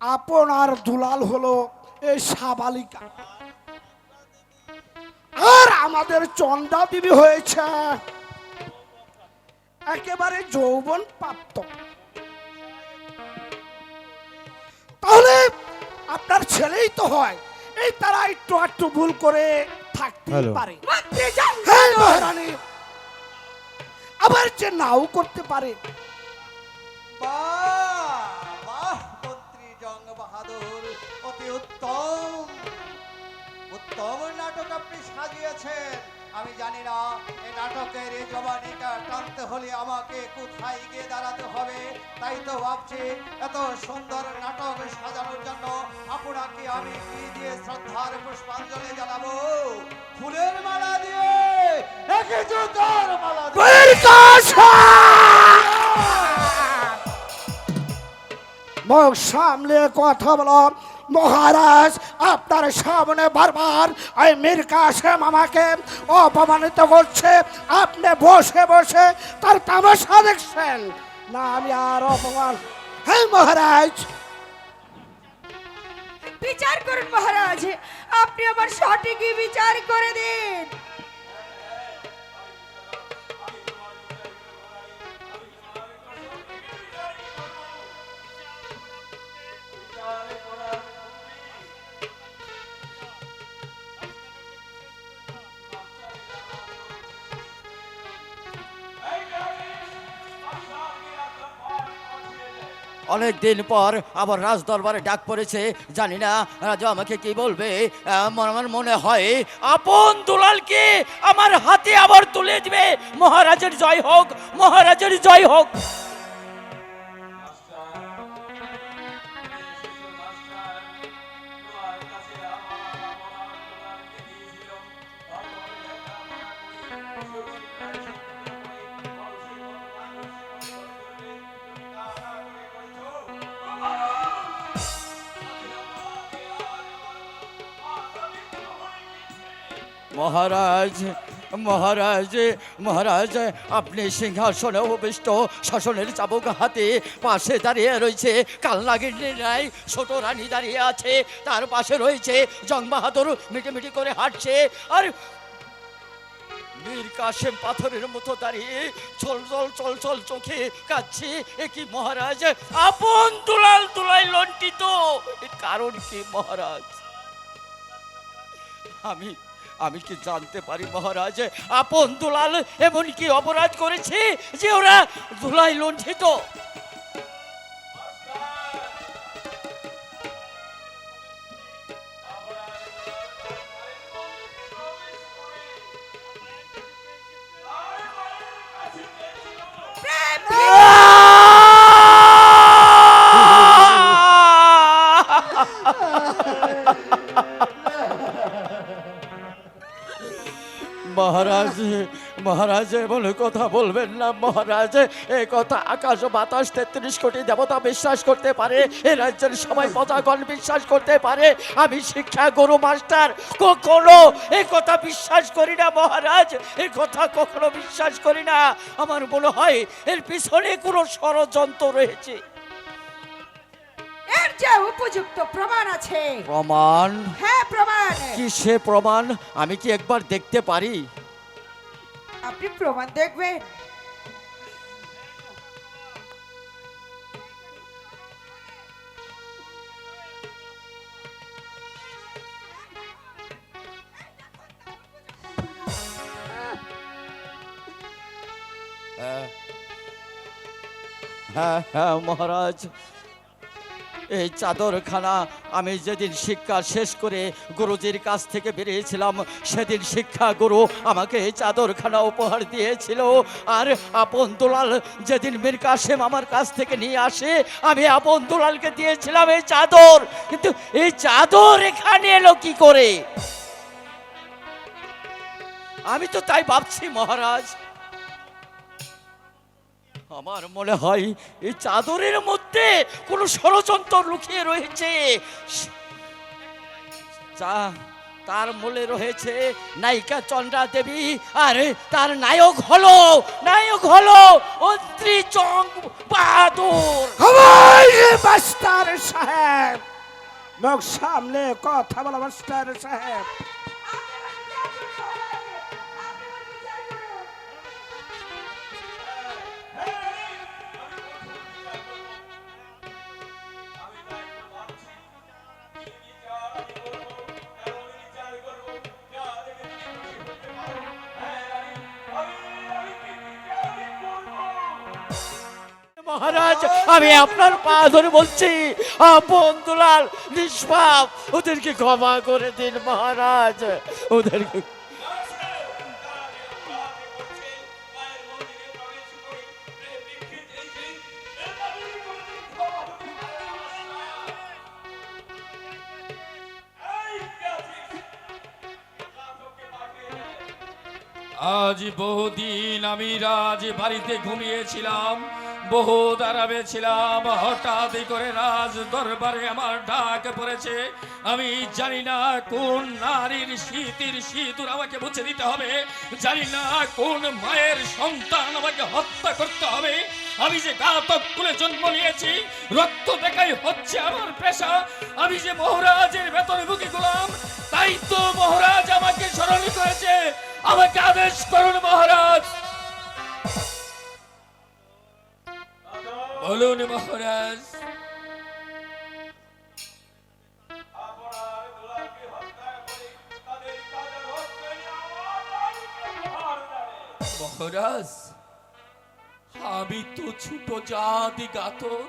আপনার দুলাল হলো এই সাবালিকা, আর আমাদের চন্দ্রা দেবী হয়েছে একেবারে যৌবন প্রাপ্ত। তাহলে আপনার ছেলেই তো হয়, এই তারা একটু একটু ভুল করে থাকতে পারে। হ্যাঁ মহারানী, আবার যে নাও করতে পারে। বাহ বাহ মন্ত্রী জং বাহাদুর, অতি উত্তম উত্তম নাটক আপনি সাজিয়েছেন। আমি জানি না এই নাটকের এই জবানিকা টানতে হলে আমাকে কোথায় গিয়ে দাঁড়াতে হবে। তাই তো ভাবছি এত সুন্দর নাটক সাজানোর জন্য আপনাকে আমি কি দিয়ে শ্রদ্ধার পুষ্পাঞ্জলি জানাবো? ফুলের মালা দিয়ে নাকি জুতোর মালা দিয়ে? মুখ সামলে কথা বলো মহারাজ। আপনার সামনে বারবার এই মীর কাসেম আমাকে অপমানিত করছে, আপনি বসে বসে তার তামাশা দেখছেন না। আমি আর অপমান। হ্যাঁ মহারাজ, বিচার করুন মহারাজ, আপনি আমার সঠিকই বিচার করে দিন। অনেক দিন পর আবার রাজ দরবারে ডাক পড়েছে, জানি না রাজা আমাকে কি বলবে। আমার মনে হয় আপন দুলালকে আমার হাতে আবার তুলে দিবে। মহারাজের জয় হোক, মহারাজের জয় হোক। মহারাজ মহারাজ মহারাজ, আপনি সিংহাসনে উপবিষ্ট, শাসনের চাবুক হাতে, পাশে দাঁড়িয়ে রয়েছে কালনাগিনীর ন্যায় ছোট রানী দাঁড়িয়ে আছে, তার পাশে রয়েছে জং বাহাদুর মিটিমিটি করে হাঁটছে, আর মীর কাসেম পাথরের মতো দাঁড়িয়ে চল চল চল চল চোখে কাচ্ছে। এ কি মহারাজ, আপন দুলাল দুলাই লন্টিত, এর কারণ কি মহারাজ? আমি কি জানতে পারি মহারাজ, আপন দুলাল এমন কি অপরাধ করেছে যে ওরা দুলাই লণ্ঠিত? মহারাজ মহারাজ এমন কথা বলবেন না মহারাজ। এই কথা আকাশ ও বাতাস 33 কোটি দেবতা বিশ্বাস করতে পারে, এ রাজ্যের সবাই প্রজাগণ বিশ্বাস করতে পারে, আমি শিক্ষা গুরু মাস্টার কখনো এই কথা বিশ্বাস করি না মহারাজ। এই কথা কখনো বিশ্বাস করি না। আমার মনে হয় এর পিছনে কোনো ষড়যন্ত্র রয়েছে। এর যে উপযুক্ত প্রমাণ আছে। প্রমাণ? হ্যাঁ প্রমাণ। কিসে প্রমাণ? আমি কি একবার দেখতে পারি? আপনি প্রমাণ দেখবেন? হ্যাঁ হ্যাঁ মহারাজ, এই চাদরখানা আমি যেদিন শিক্ষা শেষ করে গুরুজির কাছ থেকে বেরিয়েছিলাম, সেদিন শিক্ষা গুরু আমাকে এই চাদরখানা উপহার দিয়েছিল। আর আপন দুলাল যেদিন মীর কাসেম আমার কাছ থেকে নিয়ে আসে, আমি আপন দুলালকে দিয়েছিলাম এই চাদর। কিন্তু এই চাদর এখানে এলো কি করে? আমি তো তাই ভাবছি মহারাজ, আমার মনে হয় এই চাদরের মধ্যে কোনো ষড়যন্ত্র লুকিয়ে রয়েছে। তার মূলে রয়েছে নায়িকা চন্দ্রা দেবী, আর তার নায়ক হলো অন্ত্রী চং বাহাদুর। মাস্টার সাহেব, মুখ সামনে কথা বলো মাস্টার সাহেব। মহারাজ, আমি আপনার পা ধরে বলছি, আপন দুলাল নিষ্পাপ, ওদেরকে ক্ষমা করে দিন মহারাজ, ওদেরকে। আজ বহুদিন আমি রাজ বাড়িতে ঘুমিয়েছিলাম, বহু আরামে ছিলাম। হঠাৎ করে রাজ দরবারে আমার ডাক পড়েছে। আমি জানি না কোন নারীর শীতের সিঁদুর আমাকে মুছে দিতে হবে, জানি না কোন মায়ের সন্তান আমাকে হত্যা করতে হবে। আমি যে ঘাতক কুলে জন্ম নিয়েছি, রক্ত দেখাই হচ্ছে আমার পেশা। আমি যে মহারাজের বেতনভোগী গোলাম, তাই তো মহারাজ আমাকে স্মরণ করেছে। আমাকে আদেশ করুন মহারাজ। বলুন মহারাজ। মহারাজ, আমি তো ছোট জাতি ঘাতক,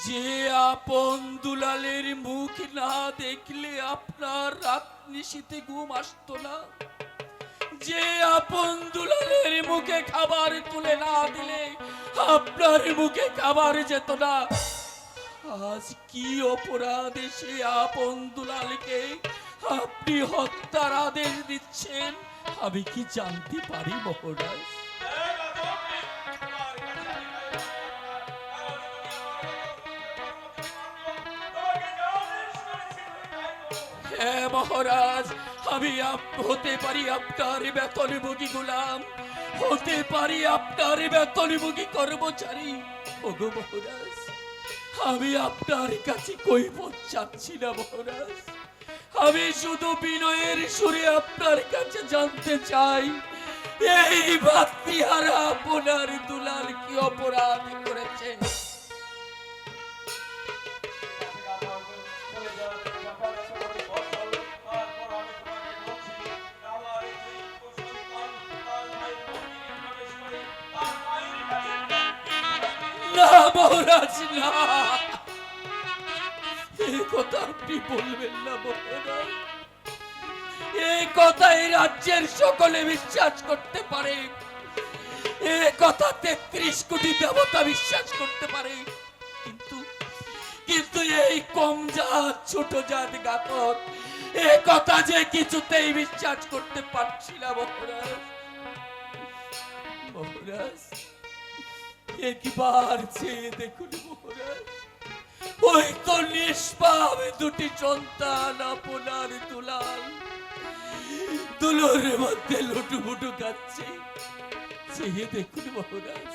যে আপন দুলালের মুখ না দেখলে আপনার রাত নিশীতে ঘুম আসতো না, যে আপন দুলালের মুখে খাবার তুলে না দিলে আপনার মুখে খাবার যেত না। আজ কি অপরাধে সে আপন দুলালকে আপনি হত্যার আদেশ দিচ্ছেন, আমি কি জানতে পারি মহারাজ? হ্যাঁ মহারাজ, আমি হতে পারি আপনার বেতনভোগী গোলাম, হতে পারি আপনার বেতনভোগী কর্মচারী। ওগো মহারাজ, আমি আপনার কাছে কৈফিয়ত চাচ্ছি না মহারাজ, আমি শুধু বিনয়ের সুরে আপনার কাছে জানতে চাই, এই ভাতৃহারা আপনার দুলাল কি অপরাধ করেছে? না মহারাজ, না, এই কথা আপনি বলবেন না মহারাজ। এই কথা এই রাজ্যের সকলে বিশ্বাস করতে পারে, এই কথা 33 কোটি দেবতা বিশ্বাস করতে পারে, কিন্তু এই কম জাত ছোট জাত ঘাতক এই কথা যে কিছুতেই বিশ্বাস করতে পারছি না মহারাজ। মহারাজ, একবার চেয়ে দেখুন মহারাজ, ওই তো নিষ্পাপ দুটি সন্তান আপনার দুলোর মধ্যে লুটুপুটু খাচ্ছে, চেয়ে দেখুন মহারাজ,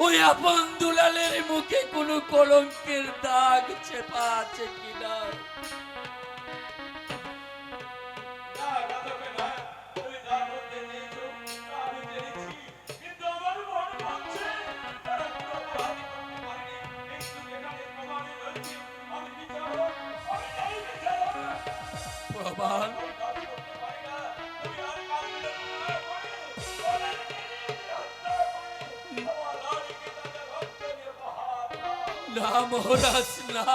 ওই আপন দুলালের মুখে কোনো কলঙ্কের দাগ চেপা আছে কিনা। প্রমাণ না মহারাজ, না,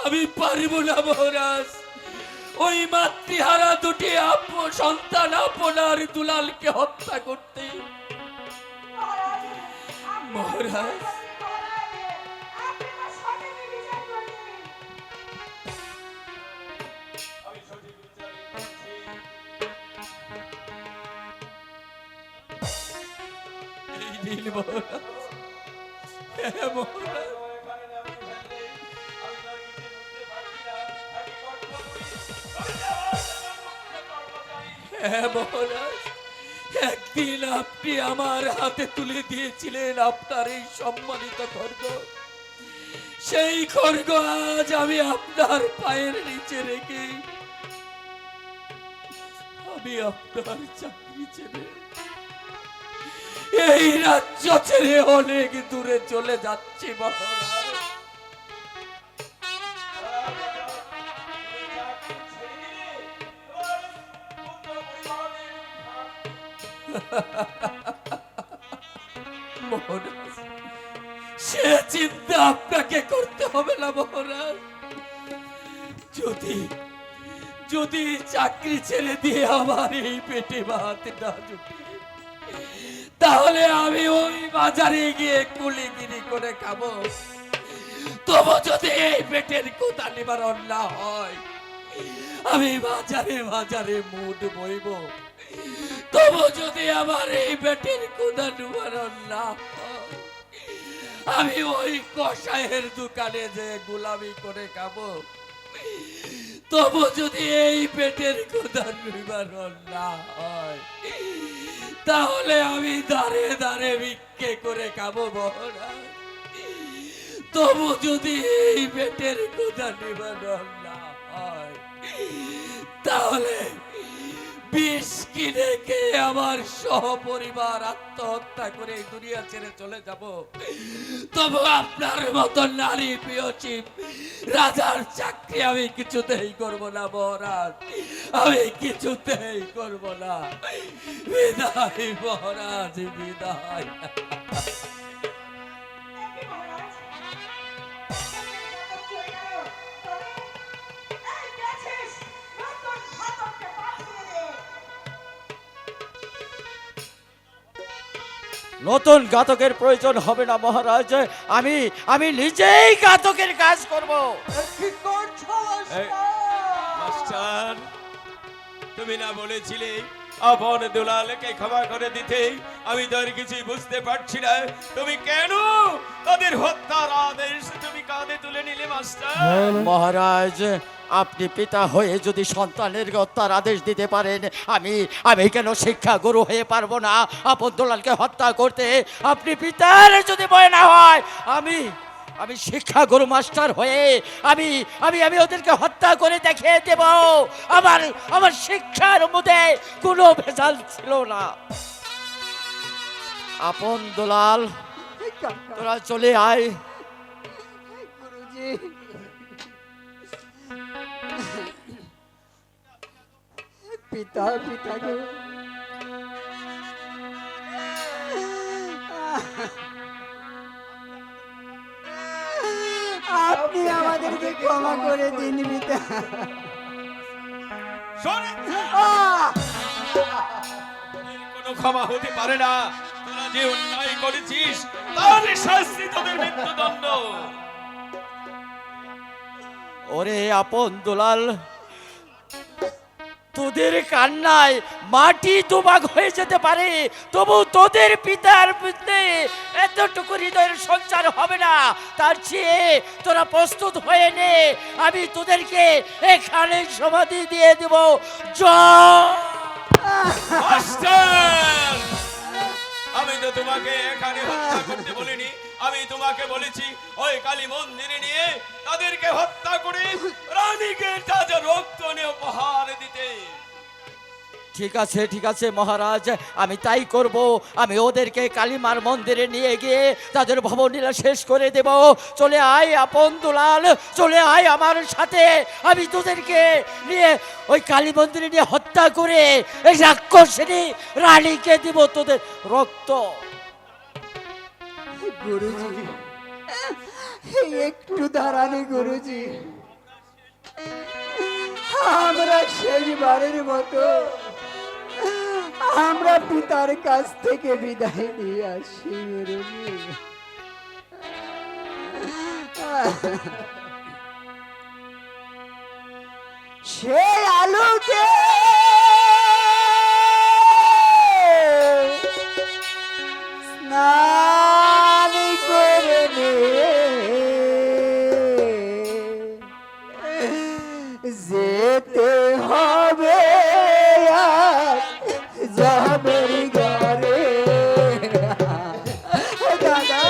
আমি পারবো না মহারাজ। ওই মাতৃহারা দুটি সন্তান আপনার দুলালকে হত্যা করতে। মহারাজ, এই নিন মহারাজ। হ্যাঁ মহারাজ, হ্যাঁ মহারাজ, একদিন আপনি আমার হাতে তুলে দিয়েছিলেন আপনার এই সম্মানিত খড়গ। সেই খড়গ আজ আমি আপনার পায়ের নিচে রেখে আমি আপনার চাকরি ছেড়ে এই রাজ্য ছেড়ে অনেক দূরে চলে যাচ্ছি মহারাজ। মহারাজ, সে চিন্তা আপনাকে করতে হবে না মহারাজ। যদি যদি চাকরি ছেড়ে দিয়ে আমার এই পেটে ভাত না জুটে, তাহলে আমি ওই বাজারে গিয়ে কুলিগিরি করে খাবো। তবু যদি এই পেটের কোথা নিবারণ না হয়, আমি বাজারে বাজারে মুড বইব। তবু যদি আমার এই পেটের কোথা নিবারণ না হয়, আমি ওই কসাইয়ের দোকানে যে গোলামি করে খাবো। তবু যদি এই পেটের কোথা নিবারণ না হয়, তাহলে আমি দাঁড়ে দাঁড়ে ভিক্ষে করে খাবো মহারাজ। তবু যদি এই পেটের কোথা নিবারণ না হয়, তাহলে বিষ কিনে খেয়ে আমার সহপরিবার আত্মহত্যা করে এই দুনিয়া ছেড়ে চলে যাব। তবু আপনার মতো নারী প্রিয়সী রাজার চাকরি আমি কিছুতেই করব না মহারাজ, আমি কিছুতেই করব না। বিদায় মহারাজ, বিদায়। নতুন ঘাতকের প্রয়োজন হবে না মহারাজ, আমি আমি নিজেই ঘাতকের কাজ করব। কি করছো এই, মাস্টার, তুমি না বলেছিলে আপন দুলালকে ক্ষমা করে দিতে? আমি তো আর কিছুই বুঝতে পারছি না, তুমি কেন তাদের হত্যার আদেশ তুমি কাঁধে তুলে নিলে মাস্টার? মহারাজ, আপনি পিতা হয়ে যদি সন্তানের হত্যার আদেশ দিতে পারেন, আমি আমি কেন শিক্ষা গুরু হয়ে পারবো না আপন দুলালকে হত্যা করতে? আপনি পিতার যদি ভয় না হয়, আমি আমি শিক্ষা গুরু মাস্টার হয়ে আমি আমি আমি ওদেরকে হত্যা করে দেখিয়ে দেব আমার আমার শিক্ষার মধ্যে কোনো ভেজাল ছিল না। আপন দুলাল, তোরা চলে আয়। গুরুজি, পিতা পিতা গো, আপনি আমাদেরকে ক্ষমা করে দিন পিতা। শোনেন, কোনো ক্ষমা হতে পারে না। তোরা যে অন্যায় করেছিস তার শাস্তি তোদের মৃত্যুদণ্ড। ওরে আপন দুলাল, তোদের কান্নায় মাটি দুভাগ হয়ে যেতে পারে, তবু তোদের পিতার প্রতি এতটুকু হৃদয়ের সঞ্চার হবে না। তার চেয়ে তোরা প্রস্তুত হয়ে নে, আমি তোদেরকে এখানে সমাধি দিয়ে দেব। মাস্টার, আমি তো তোমাকে এখানে হত্যা করতে বলিনি, আমি তোমাকে বলেছি ওই কালী মন্দিরে নিয়ে তাদেরকে হত্যা করে রানীকে তাজা রক্ত নিয়ে উপহার দিতে। ঠিক আছে মহারাজ, আমি তাই করব। আমি ওদেরকে কালীমার মন্দিরে নিয়ে গিয়ে তাদের ভবনীলা শেষ করে দেব। চলে আয় আপন দুলাল, চলে আয় আমার সাথে। আমি তোদেরকে নিয়ে ওই কালী মন্দিরে নিয়ে হত্যা করে এই রাক্ষসিনী রানীকে দিব তোদের রক্ত। গুরুজি, একটু দাঁড়ানি গুরুজি, আমরা শেষবারের মতো আমরা পিতার কাছ থেকে বিদায় নিয়ে আসি গুরুজি। সে আলোকে স্নান করে নে, যেতে হবে আজ জমের ঘরে। দাদা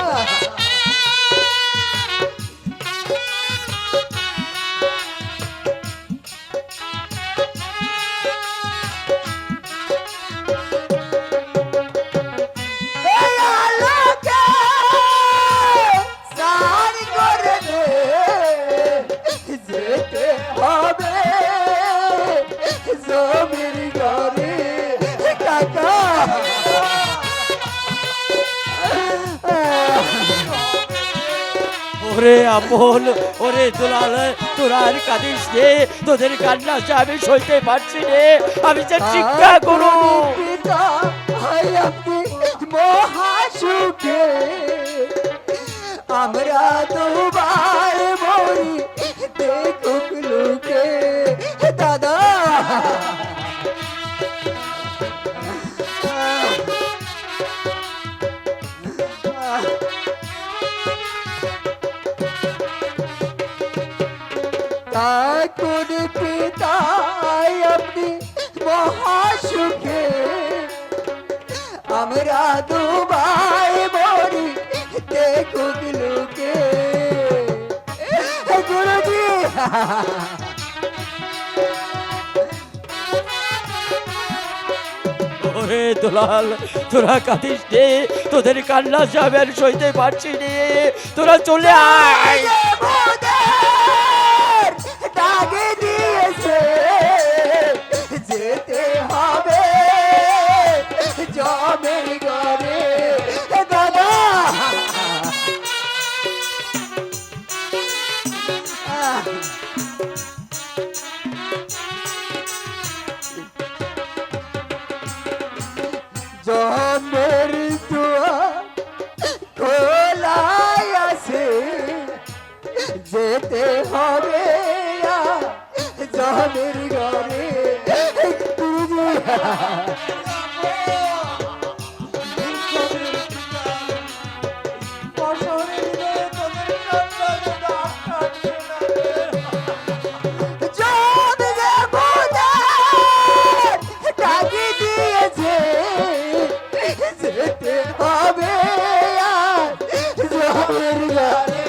ওরে আপন, ওরে দুলাল, তোরা আর কাঁদিস রে, তোদের কান্না যে আমি সইতে পারছি রে, আমি যে চিৎকার করো। পিতা হয় আপনি মহাসুখে, আমরা দুবার মরি দেখুক লোকে। দাদা কোন পিতা আপনি মহাসুখে, আমরা দুবাই মরি দেখুক লোকে। গুরুজি ওরে দুলাল, তোরা কাঁদিস রে, তোদের কান্না যে আমি আর সইতে পারছি রে, তোরা চলে আয়। ডাকে দিয়েছে যেতে হবে জমের ঘরে। দাদা জমের দুয়ার খোলাই আছে, যেতে হবে জমের ঘরে। ডাকি দিয়েছে যেতে হবে জমের ঘরে।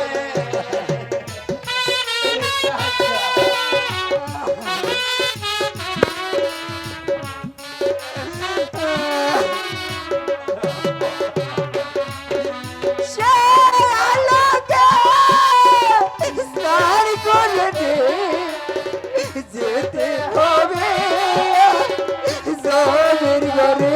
যেতে হবে জমের ঘরে।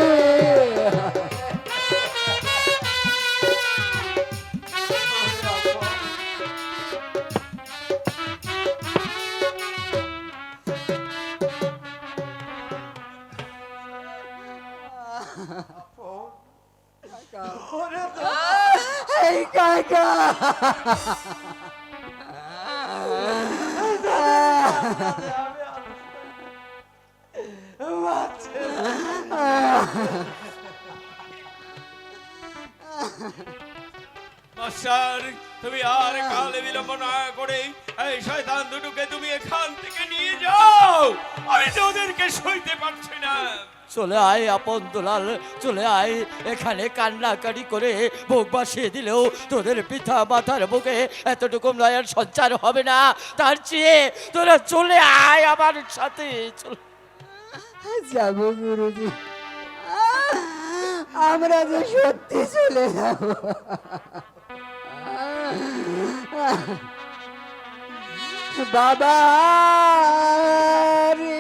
এই কাকা মাস্টার, তুমি আর কালে বিলম্ব না করে এই শয়তান দুটোকে তুমি এখান থেকে নিয়ে যাও, আমি তো ওদেরকে সইতে পারছি না। চলে আয় আপন দুলাল, চলে আয়। এখানে কান্নাকাটি করে বুক বাসিয়ে দিলেও তোদের পিতা মাতার বুকে এতটুকু দয়ার সঞ্চার হবে না। তার চেয়ে তোরা চলে আয় আমার সাথে। যাব গুরুজি, আমরা যে সত্যি চলে যাব। বাবা রে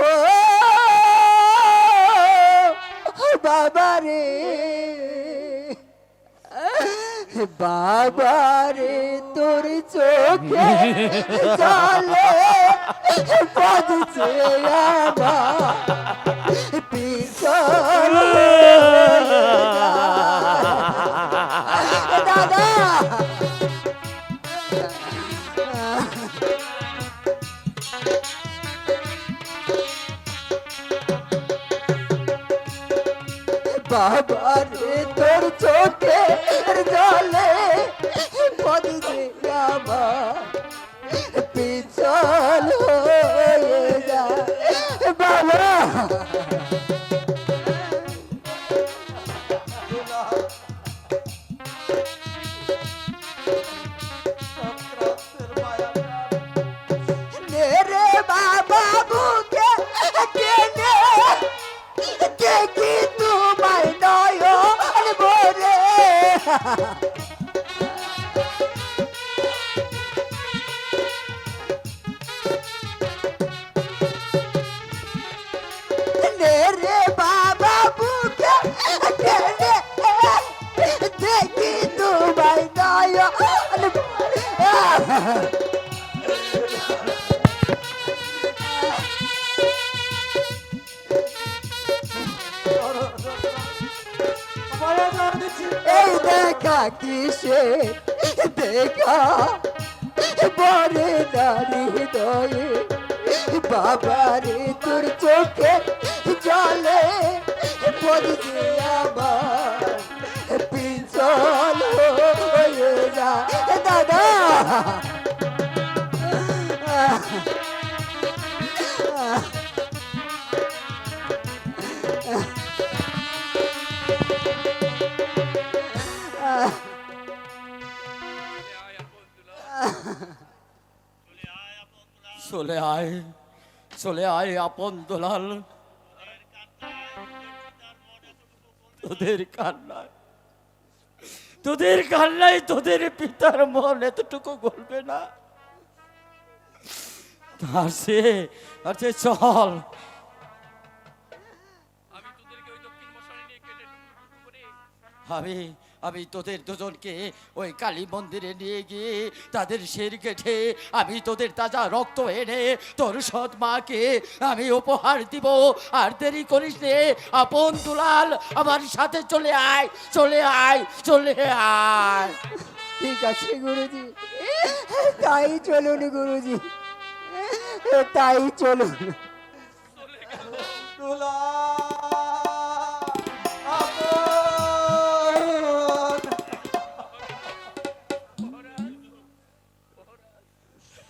ও বাবারে তোর চোখে জলে পদছে আমার পিছন দাদা বাবারে তোর চোখে জলে পদছে আমার পিছল হয়ে যায় বাবা সক্রান্তের মায়া রে বাবা বুকে কেনে দেখি তোমায় নয়ন ভরে রে বাবা বুকে কেনে দেখি তোমায় নয়ন ভরে মায়া জল দিচ্ছি এই দেখা কিসে দেখা বরে নারী হৃদয়ে বাবারে তোর চোখে জলে পড়ছে আমার পিছল হয়ে যা দাদা চলে আয় আপন দুলাল তোদের কান্নায় তোদের পিতার মন এতটুকু গলবে না আর সে চল আমি তোদের দুজনকে ওই কালী মন্দিরে নিয়ে গিয়ে তাদের শির কেটে আমি তোদের তাজা রক্ত এনে তোর সৎ মাকে আমি উপহার দিব আর দেরি করিস নে আপন দুলাল আমার সাথে চলে আয় ঠিক আছে গুরুজি তাই চলুন গুরুজি তাই চলুন দুলা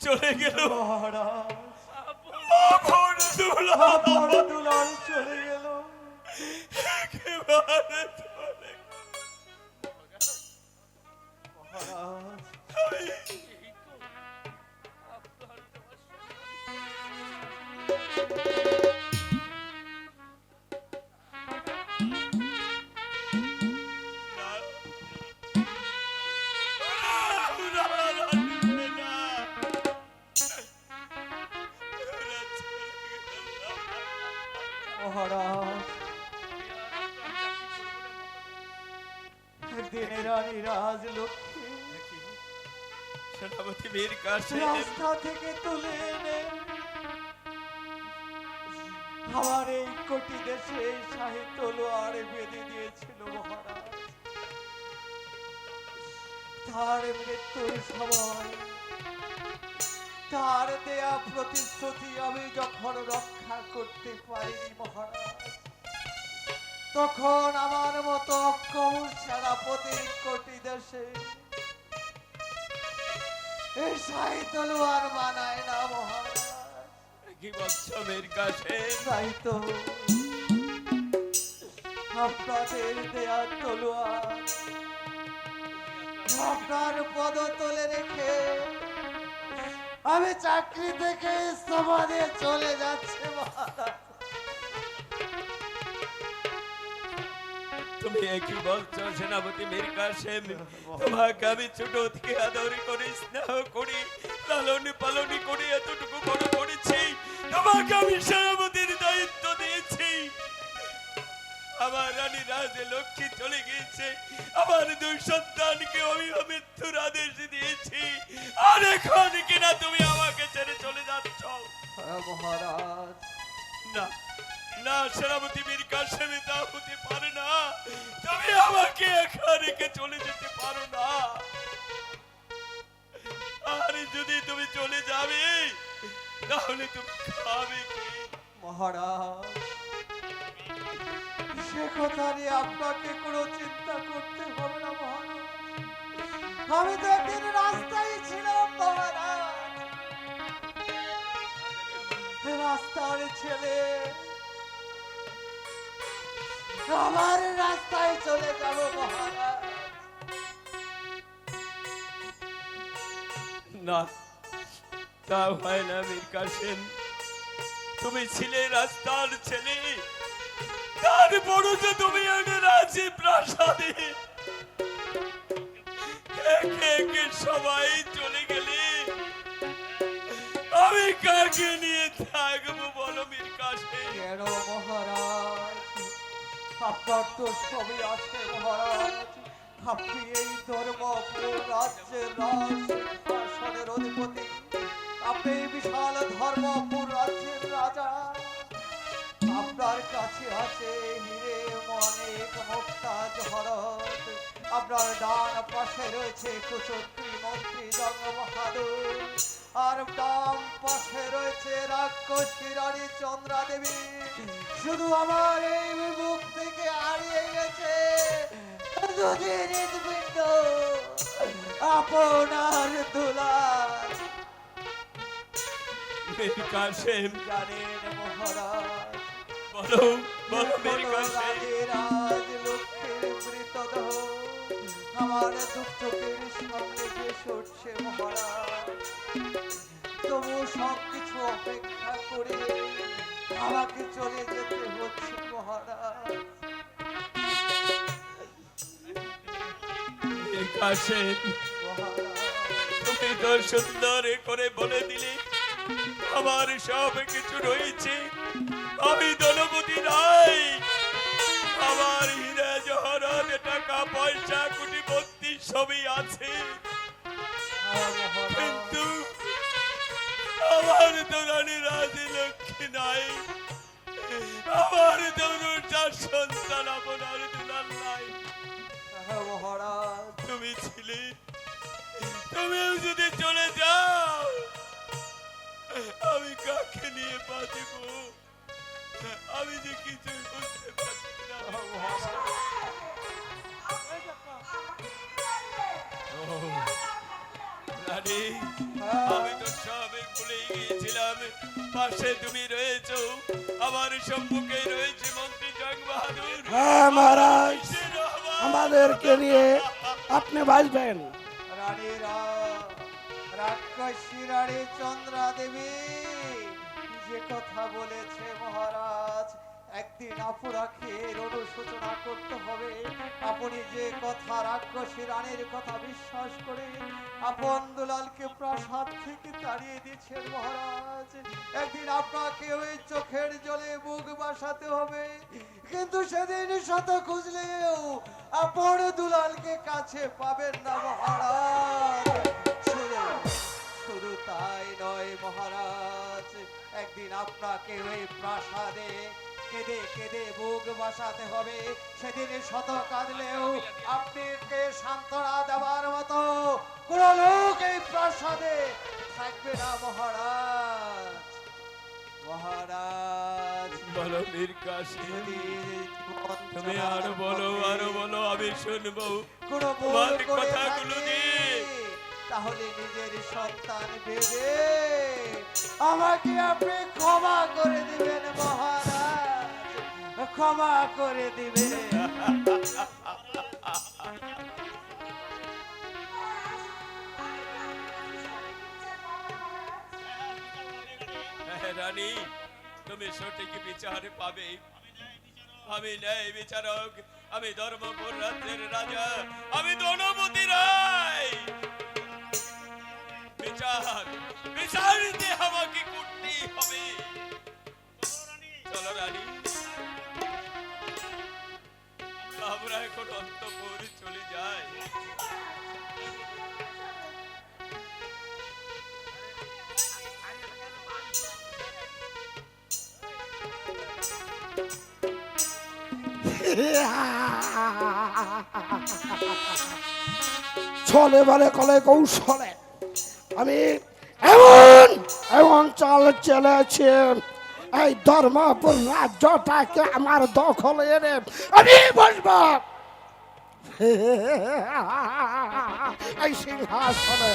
চলে গেল মহারাজ আপন দুলাল আপন দুলাল চলে গেল একেবারে চলে মহারাজ মহারাজ দিনের রানী রাজলক্ষ্মী সেনাপতি বীর কাছে রাস্তা থেকে তুলে এনে আমার এই কোটি দেশে শাহী তলোয়ার বেঁধে দিয়েছিল মহারাজ তার মৃত্যুর সময় তার দেয়া প্রতিশ্রুতি আমি যখন রক্ষা করতে পারিনি মহারাজ তখন আমার মতো অক্ষম সেনাপতির কোটি দেশে এই শাহী তলোয়ার বানায় না মহারাজ কি বলছো বীর কাছে তাই তো আপনাদের দেয়া তলোয়ার আপনার পদতলে রেখে আমি চাকরি থেকে ইস্তফা দিয়ে চলে যাচ্ছে মহারাজ তুমি একই বলছো সেনাপতি মীর কাসেম তোমাকে আমি ছোট থেকে আদর করে স্নেহ করি লালনী পালনী করে এতটুকু বড় করেছি তোমাকে আমি সেনাপতির দায়িত্ব দিয়েছি আমার রানী রাজে লক্ষ্মী চলে গিয়েছে, আমার দুই সন্তানকে আমি মৃত্যুর আদেশ দিয়েছি, আর এখন কিনা তুমি আমাকে ছেড়ে চলে যাচ্ছ। হ্যাঁ মহারাজ, না না, সেনাপতি মীর কাসেম, তা হতে পারে না। তুমি আমাকে একা রেখে চলে যেতে পারো না। আর যদি তুমি চলে যাবে তাহলে তুমি খাবে কি? মহারাজ, সে কথা নিয়ে আপনাকে কোনো চিন্তা করতে হবে না মহারাজ। আমি তো একদিন রাস্তায় ছিলাম মহারাজ, রাস্তার ছেলে, আমার রাস্তায় চলে যাব মহারাজ। না, তা হয় না মীর কাসেম। তুমি ছিলে রাস্তার ছেলে, তারপরও যে তুমি একটা রাজি প্রাসাদে একে একে সবাই চলে গেলে, আমি কাকে নিয়ে থাকবো বলো মীর কাসেম? কেন মহারাজ, আপনার তো সবই আছে মহারাজ। আপনি এই ধর্মপুর রাজ্যের রাজসিংহাসনের অধিপতি, আপনি এই বিশাল ধর্মপুর রাজ্যের রাজা। আপনার কাছে আছে হিরে অনেক মুক্তা জহরত, আপনার ডান পাশে রয়েছে কুচক্রী মন্ত্রী জঙ্গ বাহাদুর, আর ডান পাশে রয়েছে রাক্ষসী রানী চন্দ্রা দেবী। শুধু আমার এই মুখ থেকে হারিয়ে গেছে দুদিন হৃদপিণ্ড, আপনার দুলাল। মীর কাসেম, জানেন মহারাজ, বলো বলো মীর কাসেম। রাজ লক্ষ্মীর মৃতদেহ আমার দুঃখ চোখের সামনে ভেসে উঠছে মহারাজ। তবু সবকিছু অপেক্ষা করে আমাকে চলে যেতে হচ্ছে মহারাজ। মীর কাসেম, মহারাজ, তুমি তো সুন্দর করে বলে দিলে আমার সব কিছু রয়েছে, আমি ধনপতি নাই, আমার হীরা জহরত টাকা পয়সা কোটিপতি সবই আছে, কিন্তু আমার তো রানী রাজি লক্ষ্মী নাই, আমার তো চার সন্তান আপনার দুলাল নাই। হ্যাঁ মহারাজ, তুমি ছিলে, তুমিও যদি চলে যাও আমি কাকে নিয়ে বাঁচব? আমি যে কিছু বুঝতে পারছি না। রানী, আমি তো সবে ভুলে গিয়েছিলাম, পাশে তুমি রয়েছো, আমার সম্মুখে রয়েছে মন্ত্রী জং বাহাদুর। হ্যাঁ মহারাজ, আমাদেরকে নিয়ে আপনি বাঁচবেন। রানীরা, রাক্ষসী রানী চন্দ্রা দেবী যে কথা বলেছে মহারাজ, একদিন আপনাকে এর অনুশোচনা করতে হবে। আপনি যে কথা রাক্ষসী রানীর কথা বিশ্বাস করে আপন দুলালকে প্রাসাদ থেকে তাড়িয়ে দিচ্ছেন মহারাজ, একদিন আপনাকে ওই চোখের জলে বুক বাসাতে হবে। কিন্তু সেদিন শত খুঁজলেও আপন দুলালকে কাছে পাবেন না মহারাজ। শুধু তাই নয় মহারাজ, একদিন আপনাকে ওই প্রাসাদে কেঁদে কেঁদে বুক বাসাতে হবে। সেদিন শত কাঁদলেও আপনাকে সান্ত্বনা দেওয়ার মতো কোন লোক এই প্রাসাদে থাকবে না মহারাজ। মহারাজ, বলো মীর কাসেম, যদি তুমি আরো বলো, আরো বলো, আমি শুনবো কোনো তোমার ভুল করে কথাগুলো থাকি, দিয়ে। তাহলে নিজের সন্তান ভেবে আমাকে আপনি ক্ষমা করে দিবেন মহারাজ, ক্ষমা করে দিবেন। রানী, তুমি সঠিক বিচার পাবে। আমি ন্যায় বিচারক, আমি ধর্মপুর রাজ্যের রাজা, আমি ধনপতি রায়। বিচার বিচার দিয়ে আমাকে করতেই হবে। চলো রানী, নিকট অন্তঃপুর চলে যায়। চলে বলে কলে কৌশলে আমি এমন এমন চাল চলেছে, এই ধর্মপুর রাজ্যটাকে আমার দখলে এনে আমি বসবো এই সিংহাসনে।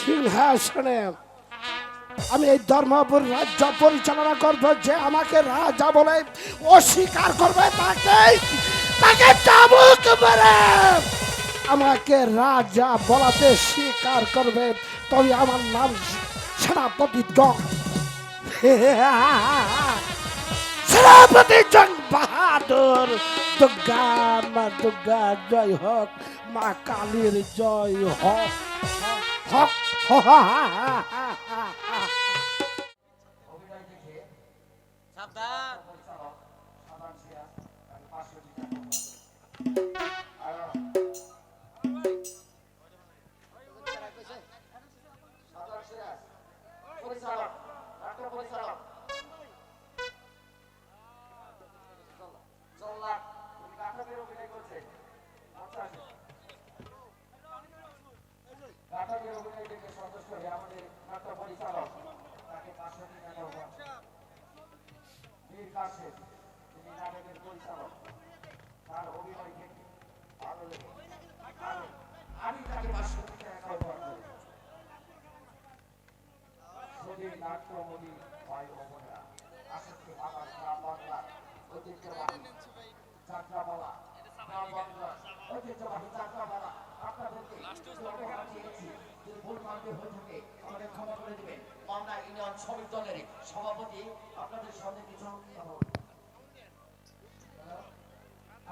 সিংহাসনে আমি এই ধর্মপুর রাজ্য পরিচালনা করব। যে আমাকে রাজা বলে অস্বীকার করবে তাকে চাবুক মেরে আমাকে রাজা বলাতে স্বীকার করবে, তবে আমার নাম সেনাপতি সেনাপতি জং বাহাদুর। দুর্গা মা দুর্গা জয় হোক, মা কালীর জয় হোক হোক। সভাপতি আপনাদের সামনে কিছু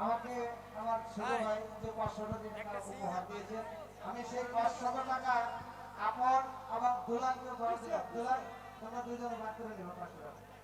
আমাকে আমার ছোট ভাই যে 500 টাকা উপহার দিয়েছে, আমি সেই 500 টাকা আমার দুলালকে দিলাম। দুলাল তোমরা দুজনে ভাগ করে নিও 500 টাকা।